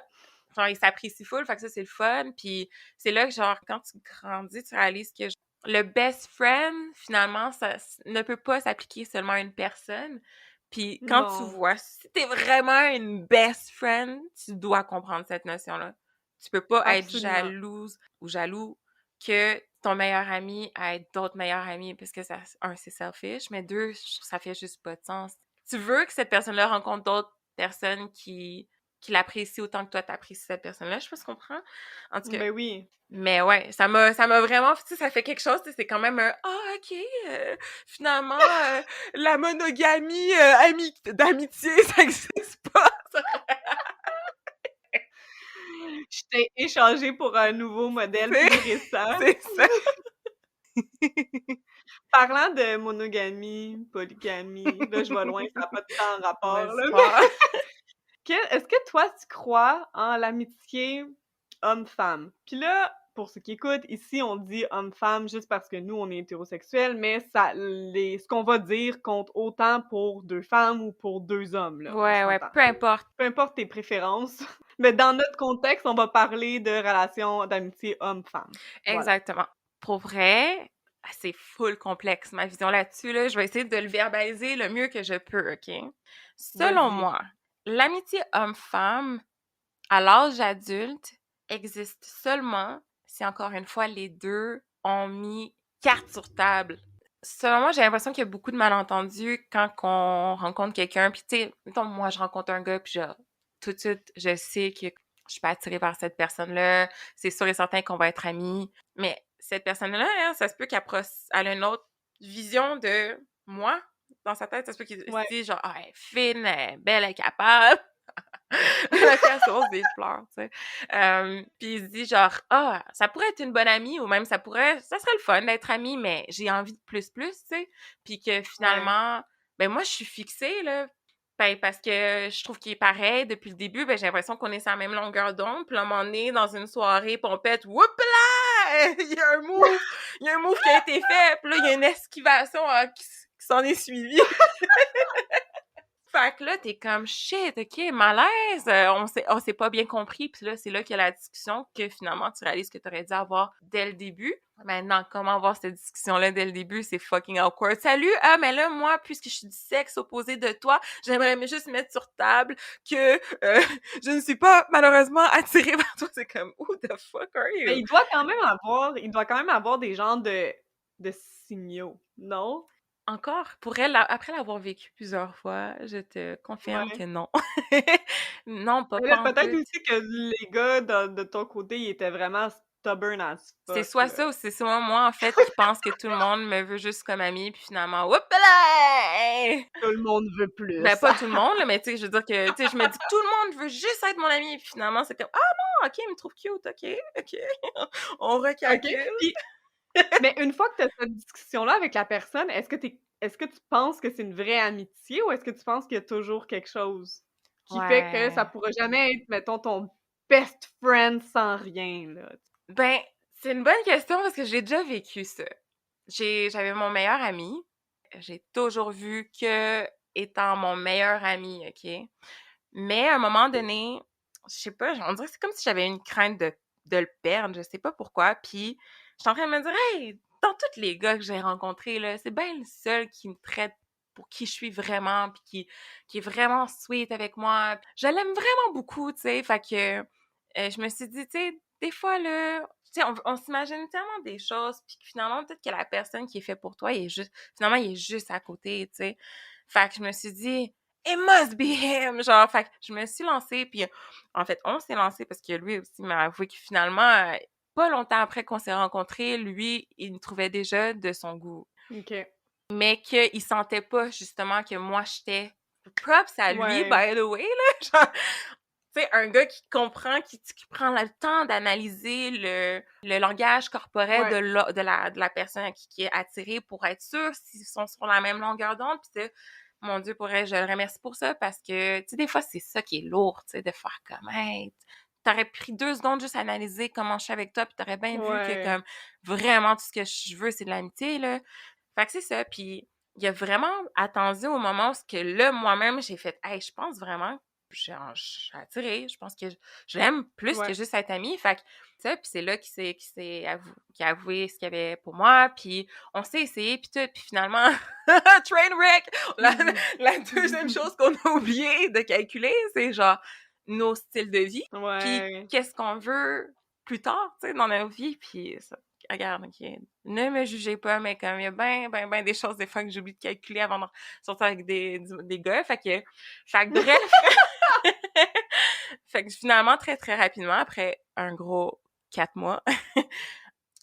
genre ils s'apprécient full, fait que ça c'est le fun, puis c'est là que genre quand tu grandis, tu réalises que le best friend finalement ça ne peut pas s'appliquer seulement à une personne. Puis quand tu Non, vois si t'es vraiment une best friend, tu dois comprendre cette notion-là. Tu peux pas être absolument. jalouse ou jaloux que ton meilleur ami ait d'autres meilleurs amis parce que ça, un, c'est selfish, mais deux, je trouve que ça fait juste pas de sens. Tu veux que cette personne-là rencontre d'autres personnes qui l'apprécient autant que toi t'apprécies cette personne-là, je sais pas si tu comprends. En tout cas, Ben oui. mais ouais, ça m'a vraiment, tu sais, ça fait quelque chose, tu sais, c'est quand même un ah ok, finalement la monogamie d'amitié, ça existe pas. Je t'ai échangé pour un nouveau modèle C'est plus récent. c'est ça. Parlant de monogamie, polygamie, là, je vais loin, ça a pas tant rapport, Vas-y là, mais fort. est-ce que toi, tu crois en l'amitié homme-femme? Puis là, pour ceux qui écoutent, ici, on dit homme-femme juste parce que nous, on est hétérosexuels, mais ce qu'on va dire compte autant pour 2 femmes ou pour 2 hommes, là, on Ouais, ouais, s'entend. peu importe. Peu importe tes préférences, mais dans notre contexte, on va parler de relations d'amitié homme-femme. Voilà. Exactement. Pour vrai, c'est full complexe, ma vision là-dessus, là. Je vais essayer de le verbaliser le mieux que je peux, OK? Selon Vas-y. moi, l'amitié homme-femme, à l'âge adulte, existe seulement si, encore une fois, les deux ont mis carte sur table. Selon moi, j'ai l'impression qu'il y a beaucoup de malentendus quand on rencontre quelqu'un. Puis, tu sais, mettons, moi, je rencontre un gars, puis genre, tout de suite, je sais que je suis pas attirée par cette personne-là. C'est sûr et certain qu'on va être amis. Mais cette personne-là, hein, ça se peut elle a une autre vision de moi dans sa tête. Ça se peut qu'il se Ouais, dise genre, ah, elle est fine, elle est belle, elle est capable. La fille, elle se rose des fleurs, tu sais. Puis il se dit genre, ah, ça pourrait être une bonne amie ou même ça serait le fun d'être amie, mais j'ai envie de plus, tu sais. Puis que ouais. finalement, ben moi, je suis fixée, là. Ben, parce que je trouve qu'il est pareil depuis le début, ben j'ai l'impression qu'on est sur la même longueur d'onde. Puis là, à un moment donné, dans une soirée pompette, whoop là! Il y a un move qui a été fait, puis là, il y a une esquivation qui s'en est suivie. Fait que là, t'es comme shit, ok, malaise, on s'est pas bien compris, puis là, c'est là qu'il y a la discussion que finalement tu réalises que t'aurais dû avoir dès le début. Maintenant, comment avoir cette discussion-là dès le début, c'est fucking awkward. Salut, ah, mais là, moi, puisque je suis du sexe opposé de toi, j'aimerais juste mettre sur table que je ne suis pas malheureusement attirée par toi. C'est comme, who the fuck are Mais you? il doit quand même avoir des genres de signaux, non? Encore, pour elle, après l'avoir vécu plusieurs fois, je te confirme que Ouais. non. Non, pas Mais là, peut-être pantoute. aussi que les gars de ton côté, ils étaient vraiment stubborn as C'est fuck, soit là. ça ou c'est soit moi, en fait, qui pense que tout le monde me veut juste comme amie, puis finalement, oups là! Tout le monde veut Ben, plus. pas tout le monde, là, mais tu sais, je veux dire que, tu sais, je me dis que tout le monde veut juste être mon ami, puis finalement, c'est comme, ah non, ok, il me trouve cute, ok, on OK. recalcule. Puis mais une fois que tu as cette discussion-là avec la personne, est-ce que tu penses que c'est une vraie amitié ou est-ce que tu penses qu'il y a toujours quelque chose qui fait que ça Ouais. pourra jamais être, mettons, ton best friend sans rien, là? Ben, c'est une bonne question parce que j'ai déjà vécu ça. J'avais mon meilleur ami. J'ai toujours vu que étant mon meilleur ami, OK? Mais à un moment donné, je sais pas, on dirait que c'est comme si j'avais une crainte de le perdre, je sais pas pourquoi. Puis, j'étais en train de me dire, hey, dans tous les gars que j'ai rencontrés, là, c'est bien le seul qui me traite pour qui je suis vraiment, puis qui est vraiment sweet avec moi. Je l'aime vraiment beaucoup, tu sais. Fait que je me suis dit, tu sais, des fois, là, tu sais, on s'imagine tellement des choses, puis que finalement, peut-être que la personne qui est faite pour toi, finalement, il est juste à côté, tu sais. Fait que je me suis dit, it must be him! Genre, fait que je me suis lancée, puis en fait, on s'est lancé parce que lui aussi m'a avoué que finalement, pas longtemps après qu'on s'est rencontrés, lui, il me trouvait déjà de son goût. OK. Mais qu'il sentait pas, justement, que moi, j'étais props à lui, Ouais. by the way, là. Genre, tu sais, un gars qui comprend, qui prend le temps d'analyser le langage corporel Ouais. de la personne à qui est attirée pour être sûr s'ils sont sur la même longueur d'onde. Puis ça, mon Dieu, je le remercie pour ça parce que, tu sais, des fois, c'est ça qui est lourd, tu sais, de faire comme, hey, t'aurais pris 2 secondes juste à analyser comment je suis avec toi, puis t'aurais bien vu que, Ouais. comme, vraiment, tout ce que je veux, c'est de l'amitié, là. Fait que c'est ça. Puis il a vraiment attendu au moment où ce que là, moi-même, j'ai fait, hey, je pense vraiment je suis attirée. Je pense que je l'aime plus que Ouais. juste être amie. Fait que, ça, puis c'est là qui a avoué ce qu'il y avait pour moi. Puis on s'est essayé, puis tout. Puis finalement, train wreck! La deuxième chose qu'on a oublié de calculer, c'est genre nos styles de vie. Puis Ouais. qu'est-ce qu'on veut plus tard, tu sais, dans notre vie. Puis ça, regarde, OK, ne me jugez pas, mais comme il y a ben des choses des fois que j'oublie de calculer avant de sortir avec des gars. Fait que bref, fait que finalement, très, très rapidement, après un gros 4 mois,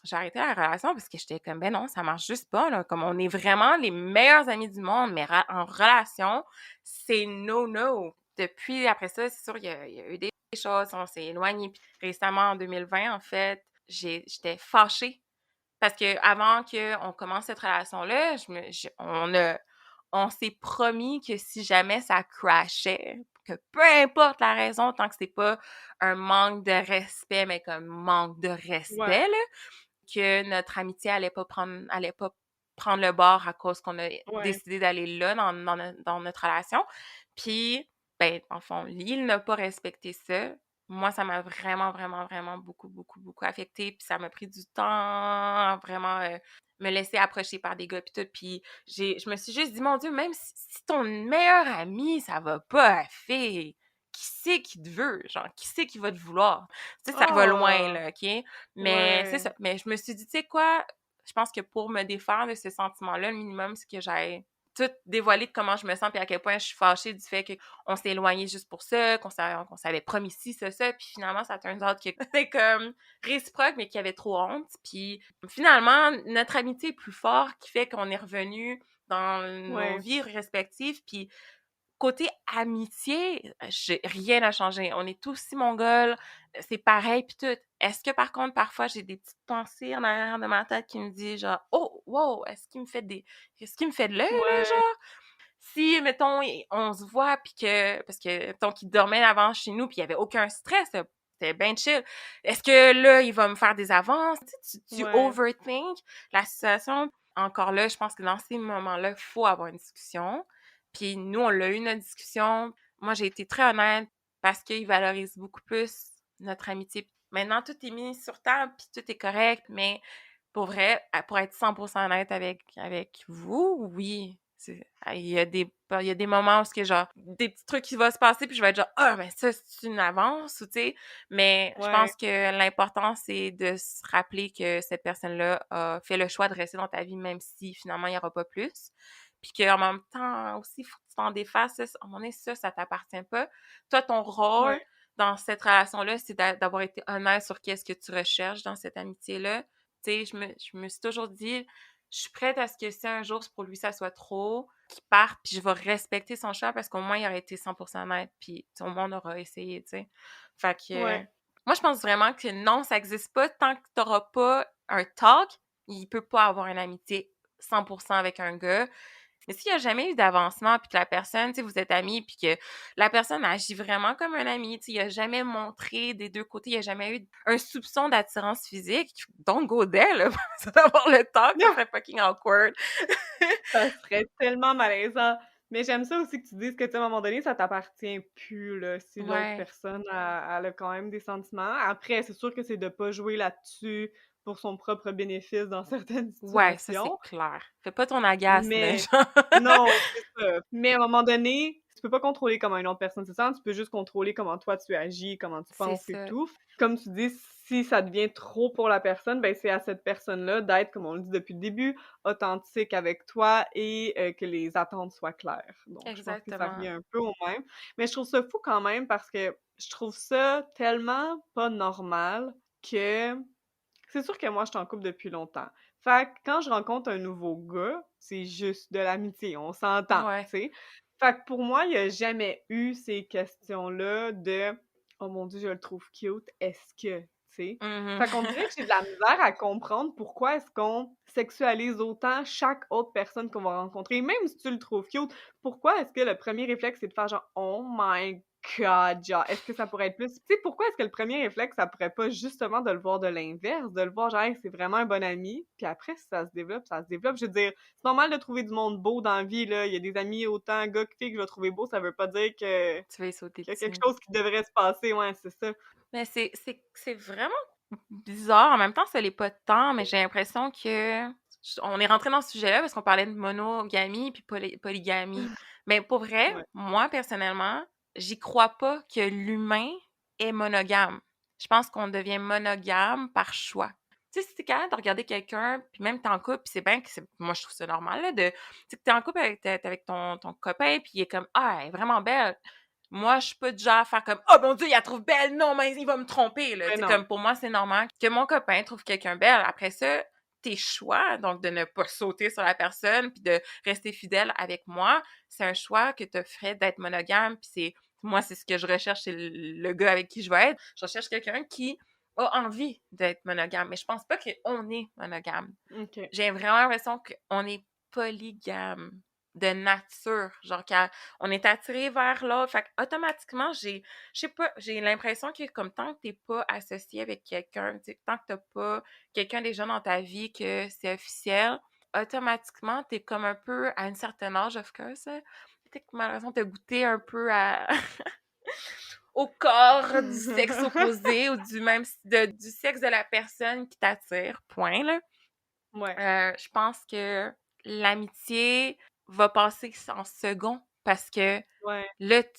j'ai arrêté la relation parce que j'étais comme, ben non, ça marche juste pas, là. Comme on est vraiment les meilleurs amis du monde, mais en relation, c'est no-no. Depuis, après ça, c'est sûr, il y a eu des choses, on s'est éloignés. Puis récemment, en 2020, en fait, j'étais fâchée parce que avant qu'on commence cette relation-là, on s'est promis que si jamais ça crashait, que peu importe la raison, tant que c'est pas un manque de respect, mais comme manque de Ouais. respect, là, que notre amitié allait pas prendre le bord à cause qu'on a Ouais. décidé d'aller là dans notre relation. Puis, ben, en fond, il n'a pas respecté ça. Moi, ça m'a vraiment, vraiment, vraiment beaucoup, beaucoup, beaucoup affectée. Puis ça m'a pris du temps à vraiment me laisser approcher par des gars puis tout. Puis je me suis juste dit, mon Dieu, même si ton meilleur ami, ça va pas, fille, qui c'est qui te veut? Genre, qui c'est qui va te vouloir? Tu sais, ça va loin, Ah! là, OK? Mais c'est Ouais. ça. Mais je me suis dit, tu sais quoi? Je pense que pour me défaire de ce sentiment-là, le minimum, c'est que j'aille tout dévoiler de comment je me sens puis à quel point je suis fâchée du fait qu'on s'est éloigné juste pour ça, qu'on s'avait promis ci, ça, puis finalement, ça turns out que c'était comme réciproque, mais qu'il y avait trop honte. Puis finalement, notre amitié est plus forte, qui fait qu'on est revenus dans nos Ouais. vies respectives, puis côté amitié, j'ai rien n'a changé. On est tous si mongols, c'est pareil puis tout. Est-ce que par contre, parfois, j'ai des petites pensées en arrière de ma tête qui me disent genre: «Oh, wow, est-ce qu'il me fait de l'œil là, Ouais. genre?» Si, mettons, on se voit puis que parce que, mettons qu'il dormait avant chez nous puis il y avait aucun stress, c'était bien chill. Est-ce que là, il va me faire des avances? Tu sais, tu Ouais. overthink la situation. Encore là, je pense que dans ces moments-là, il faut avoir une discussion. Puis nous, on l'a eu notre discussion. Moi, j'ai été très honnête parce qu'il valorise beaucoup plus notre amitié. Maintenant, tout est mis sur table puis tout est correct, mais pour vrai, pour être 100% honnête avec vous, oui, il y a des moments où c'est genre des petits trucs qui vont se passer puis je vais être genre ah mais ça c'est une avance ou tu sais, mais je Ouais. pense que l'important c'est de se rappeler que cette personne-là a fait le choix de rester dans ta vie même si finalement il y aura pas plus. Puis qu'en même temps aussi, faut que tu t'en défasses. À un moment donné, ça t'appartient pas. Toi, ton rôle Ouais. dans cette relation-là, c'est d'avoir été honnête sur qu'est-ce que tu recherches dans cette amitié-là. Tu sais, je me suis toujours dit, je suis prête à ce que si un jour, pour lui, ça soit trop, qu'il parte, puis je vais respecter son choix parce qu'au moins, il aurait été 100% honnête, puis au moins, on aura essayé, tu sais. Fait que, Ouais. moi, je pense vraiment que non, ça existe pas. Tant que t'auras pas un talk, il peut pas avoir une amitié 100% avec un gars. Mais s'il y a jamais eu d'avancement, puis que la personne, tu sais, vous êtes amis, puis que la personne agit vraiment comme un ami, tu sais, il a jamais montré des deux côtés, il y a jamais eu un soupçon d'attirance physique, don't go there, là, c'est d'avoir le talk, ça serait fucking awkward. Ça serait tellement malaisant. Mais j'aime ça aussi que tu dises que, tu sais, à un moment donné, ça t'appartient plus, là, si l'autre Ouais. personne, elle a quand même des sentiments. Après, c'est sûr que c'est de pas jouer là-dessus pour son propre bénéfice dans certaines Ouais, ça, c'est situations, clair. Fais pas ton agace, là, mais genre. non, c'est ça. Mais à un moment donné, tu peux pas contrôler comment une autre personne se sent, tu peux juste contrôler comment toi tu agis, comment tu C'est penses et ça. tout. Comme tu dis, si ça devient trop pour la personne, ben c'est à cette personne-là d'être, comme on le dit depuis le début, authentique avec toi et que les attentes soient claires. Donc je pense que ça Exactement. revient un peu au même. Mais je trouve ça fou quand même parce que je trouve ça tellement pas normal que c'est sûr que moi, je suis en couple depuis longtemps. Fait que quand je rencontre un nouveau gars, c'est juste de l'amitié, on s'entend, Ouais. tu sais. Fait que pour moi, il y a jamais eu ces questions-là de «Oh mon Dieu, je le trouve cute, est-ce que?» tu sais? Mhm. Fait qu'on dirait que j'ai de la misère à comprendre pourquoi est-ce qu'on sexualise autant chaque autre personne qu'on va rencontrer. Même si tu le trouves cute, pourquoi est-ce que le premier réflexe, c'est de faire genre «Oh my God, genre, est-ce que ça pourrait être plus?» Tu sais, pourquoi est-ce que le premier réflexe, ça pourrait pas justement de le voir de l'inverse, de le voir genre, hey, c'est vraiment un bon ami, puis après, si ça se développe, ça se développe. Je veux dire, c'est normal de trouver du monde beau dans la vie, là. Il y a des amis autant gars que filles que je vais trouver beau, ça veut pas dire que Tu vas y sauter qu'il y a quelque dessus. chose qui devrait se passer, ouais, c'est ça. Mais c'est vraiment bizarre. En même temps, ça l'est pas tant, mais j'ai l'impression que on est rentré dans ce sujet-là parce qu'on parlait de monogamie puis polygamie. Mais pour vrai, Ouais. moi, personnellement, j'y crois pas que l'humain est monogame. Je pense qu'on devient monogame par choix. Tu sais, si t'es capable de regarder quelqu'un, puis même t'es en couple, puis c'est bien que moi, je trouve ça normal, là, tu sais, que t'es en couple avec ton copain, puis il est comme, ah, elle est vraiment belle. Moi, je suis pas du genre à faire comme «Oh mon Dieu, il la trouve belle! Non, mais il va me tromper!» là. Tu Mais sais, non. comme pour moi, c'est normal que mon copain trouve quelqu'un belle. Après ça, tes choix, donc de ne pas sauter sur la personne puis de rester fidèle avec moi, c'est un choix que tu ferais d'être monogame. Puis moi, c'est ce que je recherche chez le gars avec qui je vais être. Je recherche quelqu'un qui a envie d'être monogame. Mais je pense pas qu'on est monogame. OK. J'ai vraiment l'impression qu'on est polygame de nature, genre on est attiré vers l'autre, fait automatiquement je sais pas, j'ai l'impression que comme tant que t'es pas associé avec quelqu'un, tu sais, tant que t'as pas quelqu'un déjà dans ta vie que c'est officiel, automatiquement t'es comme un peu à un certain âge, of course, là, peut-être que malheureusement t'as goûté un peu à au corps du sexe opposé ou du sexe de la personne qui t'attire, point là. Ouais. Je pense que l'amitié va passer en second parce que Ouais. là, tu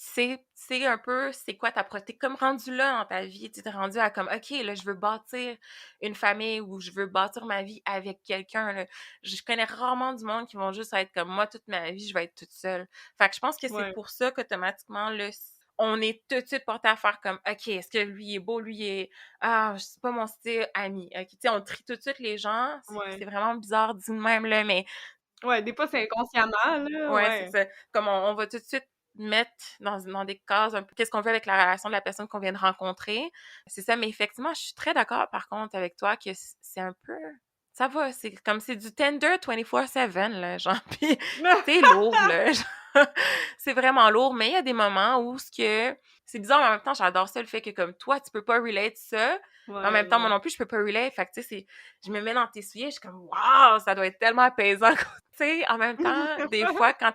sais un peu c'est quoi t'es comme rendu là dans ta vie, tu es rendu à comme OK, là, je veux bâtir une famille ou je veux bâtir ma vie avec quelqu'un, là. Je connais rarement du monde qui vont juste être comme moi toute ma vie, je vais être toute seule. Fait que je pense que c'est Ouais. pour ça qu'automatiquement, là, on est tout de suite porté à faire comme OK, est-ce que lui est beau, lui est ah, c'est pas mon style ami. OK, tu sais, on trie tout de suite les gens, c'est Ouais. vraiment bizarre dit de même là, mais Ouais, des fois, c'est inconsciemment, là, ouais, c'est ouais. ça. Comme on va tout de suite mettre dans des cases un peu qu'est-ce qu'on veut avec la relation de la personne qu'on vient de rencontrer. C'est ça, mais effectivement, je suis très d'accord par contre avec toi que c'est un peu ça va, c'est comme c'est du Tinder 24/7 là, genre puis c'est lourd là. C'est vraiment lourd, mais il y a des moments où ce que c'est bizarre, mais en même temps, j'adore ça le fait que comme toi, tu peux pas relate ça. Mais en Ouais, même temps, moi non. non plus, je peux pas relate. Fait que tu sais, je me mets dans tes souliers, je suis comme waouh, ça doit être tellement apaisant. Tu sais, en même temps, des fois, quand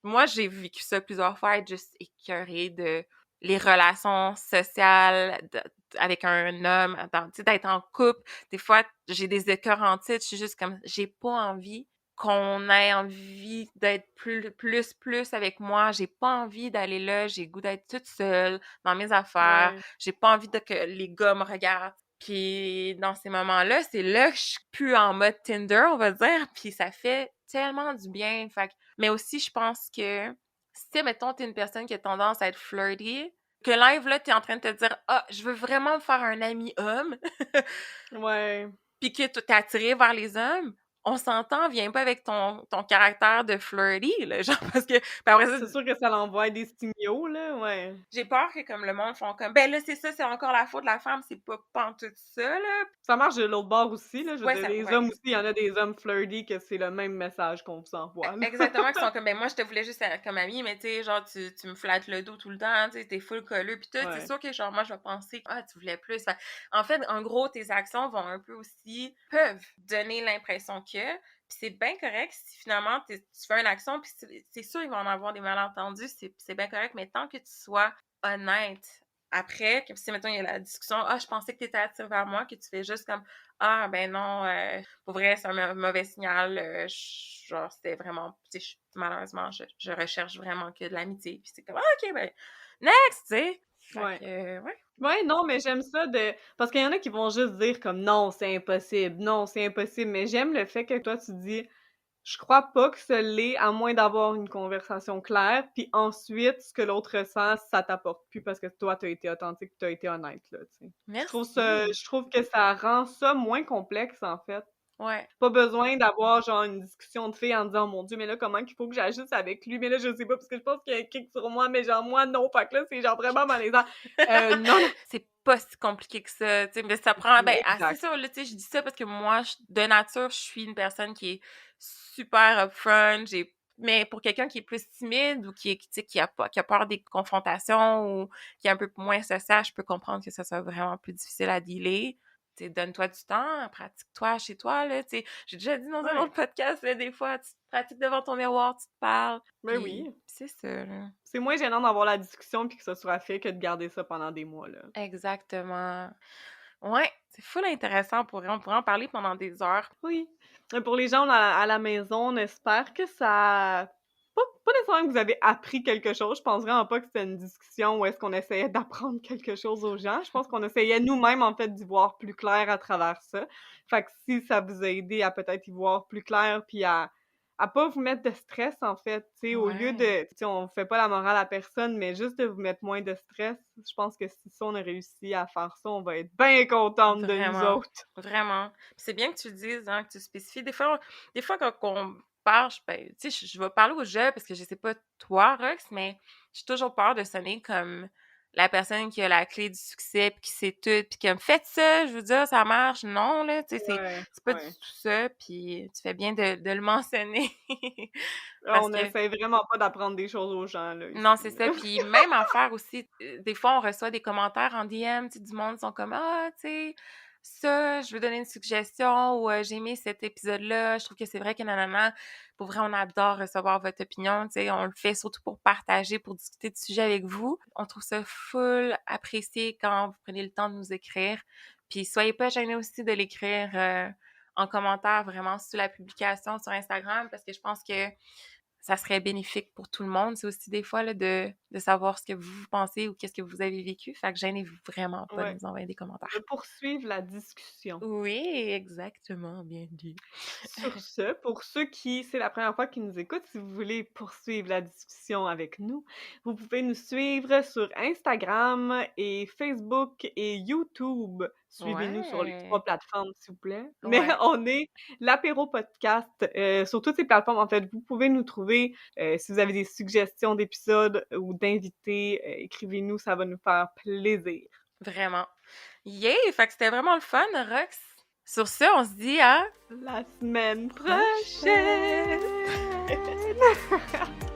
moi, j'ai vécu ça plusieurs fois, être juste écœurée de les relations sociales avec un homme, tu sais, d'être en couple. Des fois, j'ai des écœurs en titre, je suis juste comme, j'ai pas envie qu'on ait envie d'être plus avec moi. J'ai pas envie d'aller là, j'ai le goût d'être toute seule dans mes affaires. Ouais. J'ai pas envie de que les gars me regardent. Puis dans ces moments-là, c'est là que je suis plus en mode Tinder, on va dire, puis ça fait tellement du bien. Fait mais aussi, je pense que si, mettons, t'es une personne qui a tendance à être flirty, Que live, là, t'es en train de te dire « Ah, je veux vraiment me faire un ami homme. » Ouais. Puis que t'es attiré vers les hommes, on s'entend, viens pas avec ton caractère de flirty, là, genre, parce que... Puis après ça, C'est sûr que ça l'envoie des signaux, là, ouais. j'ai peur que comme le monde font comme « Ben là, c'est ça, c'est encore la faute de la femme, c'est pas pantoute ça, là. » Ça marche de l'autre bord aussi, là, je veux Ouais, dire, ça... les Ouais. hommes aussi, il y en a des hommes flirty que c'est le même message qu'on vous envoie, là. Exactement, qui sont comme, ben moi, je te voulais juste comme amie, mais tu sais, genre, tu me flattes le dos tout le temps, tu sais, t'es full colleux, pis tout. C'est Ouais. sûr que, genre, moi, je vais penser, ah, tu voulais plus. En fait, en gros, tes actions vont un peu aussi, peuvent donner l'impression que, puis c'est bien correct si finalement tu fais une action, puis c'est sûr, il va en avoir des malentendus, c'est bien correct, mais tant que tu sois honnête après, que si, mettons, il y a la discussion, ah, je pensais que tu étais attiré vers moi, que tu fais juste comme, ah, ben non, pour vrai, c'est un mauvais signal. Genre, c'était vraiment... Tu sais, malheureusement, je recherche vraiment que de l'amitié. Puis c'est comme, ah, OK, ben, next, tu sais. Fait Ouais. que, ouais. Ouais, non, mais j'aime ça de parce qu'il y en a qui vont juste dire comme: «Non, c'est impossible. Non, c'est impossible», mais j'aime le fait que toi, tu dis: «Je crois pas que ce l'est, à moins d'avoir une conversation claire», puis ensuite, ce que l'autre ressent, ça t'apporte plus parce que toi, tu as été authentique, tu as été honnête, là, tu sais. Merci. Je trouve que ça rend ça moins complexe, en fait. Ouais. Pas besoin d'avoir, genre, une discussion de filles en disant: «Oh mon Dieu, mais là, comment qu'il faut que j'agisse avec lui? Mais là, je sais pas parce que je pense qu'il y a un kick sur moi, mais genre, moi, non». Fait que là, c'est genre vraiment malaisant. Non, non. C'est pas si compliqué que ça, tu sais, mais ça prend... Ben, c'est Exact. sûr, là, tu sais, je dis ça parce que moi, de nature, je suis une personne qui est super upfront, mais pour quelqu'un qui est plus timide ou tu sais, qui a peur des confrontations ou qui est un peu moins social, je peux comprendre que ça soit vraiment plus difficile à dealer. Tu sais, donne-toi du temps, pratique-toi chez toi, là, tu sais. J'ai déjà dit dans un Ouais. autre podcast, là, des fois, tu te pratiques devant ton miroir, tu te parles, Ben puis oui. c'est ça, là. C'est moins gênant d'avoir la discussion puis que ça soit fait que de garder ça pendant des mois, là. Exactement. Ouais, c'est full intéressant, on pourrait en parler pendant des heures. Oui. Pour les gens à la maison, on espère que ça pas nécessairement que vous avez appris quelque chose. Je pense vraiment pas que c'était une discussion où est-ce qu'on essayait d'apprendre quelque chose aux gens. Je pense qu'on essayait nous-mêmes, en fait, d'y voir plus clair à travers ça. Fait que si ça vous a aidé à peut-être y voir plus clair puis à pas vous mettre de stress, en fait, tu sais, au lieu Ouais, de tu sais, on fait pas la morale à personne, mais juste de vous mettre moins de stress, je pense que si ça, on a réussi à faire ça, on va être bien contentes de nous vraiment, autres. vraiment. Puis c'est bien que tu le dises, hein, que tu spécifies. Des fois quand on parle, ben, tu sais, je vais parler au jeu parce que je sais pas toi, Rox, mais j'ai toujours peur de sonner comme la personne qui a la clé du succès puis qui sait tout puis qui me fait ça, je veux dire, ça marche. Non, là, tu sais, Ouais, c'est pas du ouais. tout ça, puis tu fais bien de le mentionner. Ah, Parce on que essaie vraiment pas d'apprendre des choses aux gens, là, non, ici, c'est là. ça. Puis même affaire aussi, des fois, on reçoit des commentaires en DM, tu sais, du monde sont comme «Ah, tu sais, ça, je veux donner une suggestion» ou «J'ai aimé cet épisode-là, je trouve que c'est vrai que nanana». Pour vrai, on adore recevoir votre opinion, tu sais, on le fait surtout pour partager, pour discuter du sujet avec vous. On trouve ça full apprécié quand vous prenez le temps de nous écrire. Puis soyez pas gênés aussi de l'écrire en commentaire vraiment sous la publication sur Instagram parce que je pense que ça serait bénéfique pour tout le monde. C'est aussi des fois là, de savoir ce que vous pensez ou qu'est-ce que vous avez vécu. Fait que gênez-vous vraiment pas de Ouais, nous envoyer des de commentaires. poursuivre la discussion. Oui, exactement, bien dit. Sur ce, pour ceux qui c'est la première fois qu'ils nous écoutent, si vous voulez poursuivre la discussion avec nous, vous pouvez nous suivre sur Instagram et Facebook et YouTube. Suivez-nous sur les 3 Ouais, plateformes, s'il vous plaît. Mais ouais, on est l'apéro podcast, sur toutes ces plateformes, en fait. Vous pouvez nous trouver, si vous avez des suggestions d'épisodes ou d'invités, écrivez-nous, ça va nous faire plaisir. vraiment. Yeah! Fait que c'était vraiment le fun, Rox. Sur ce, on se dit à La semaine prochaine! prochaine!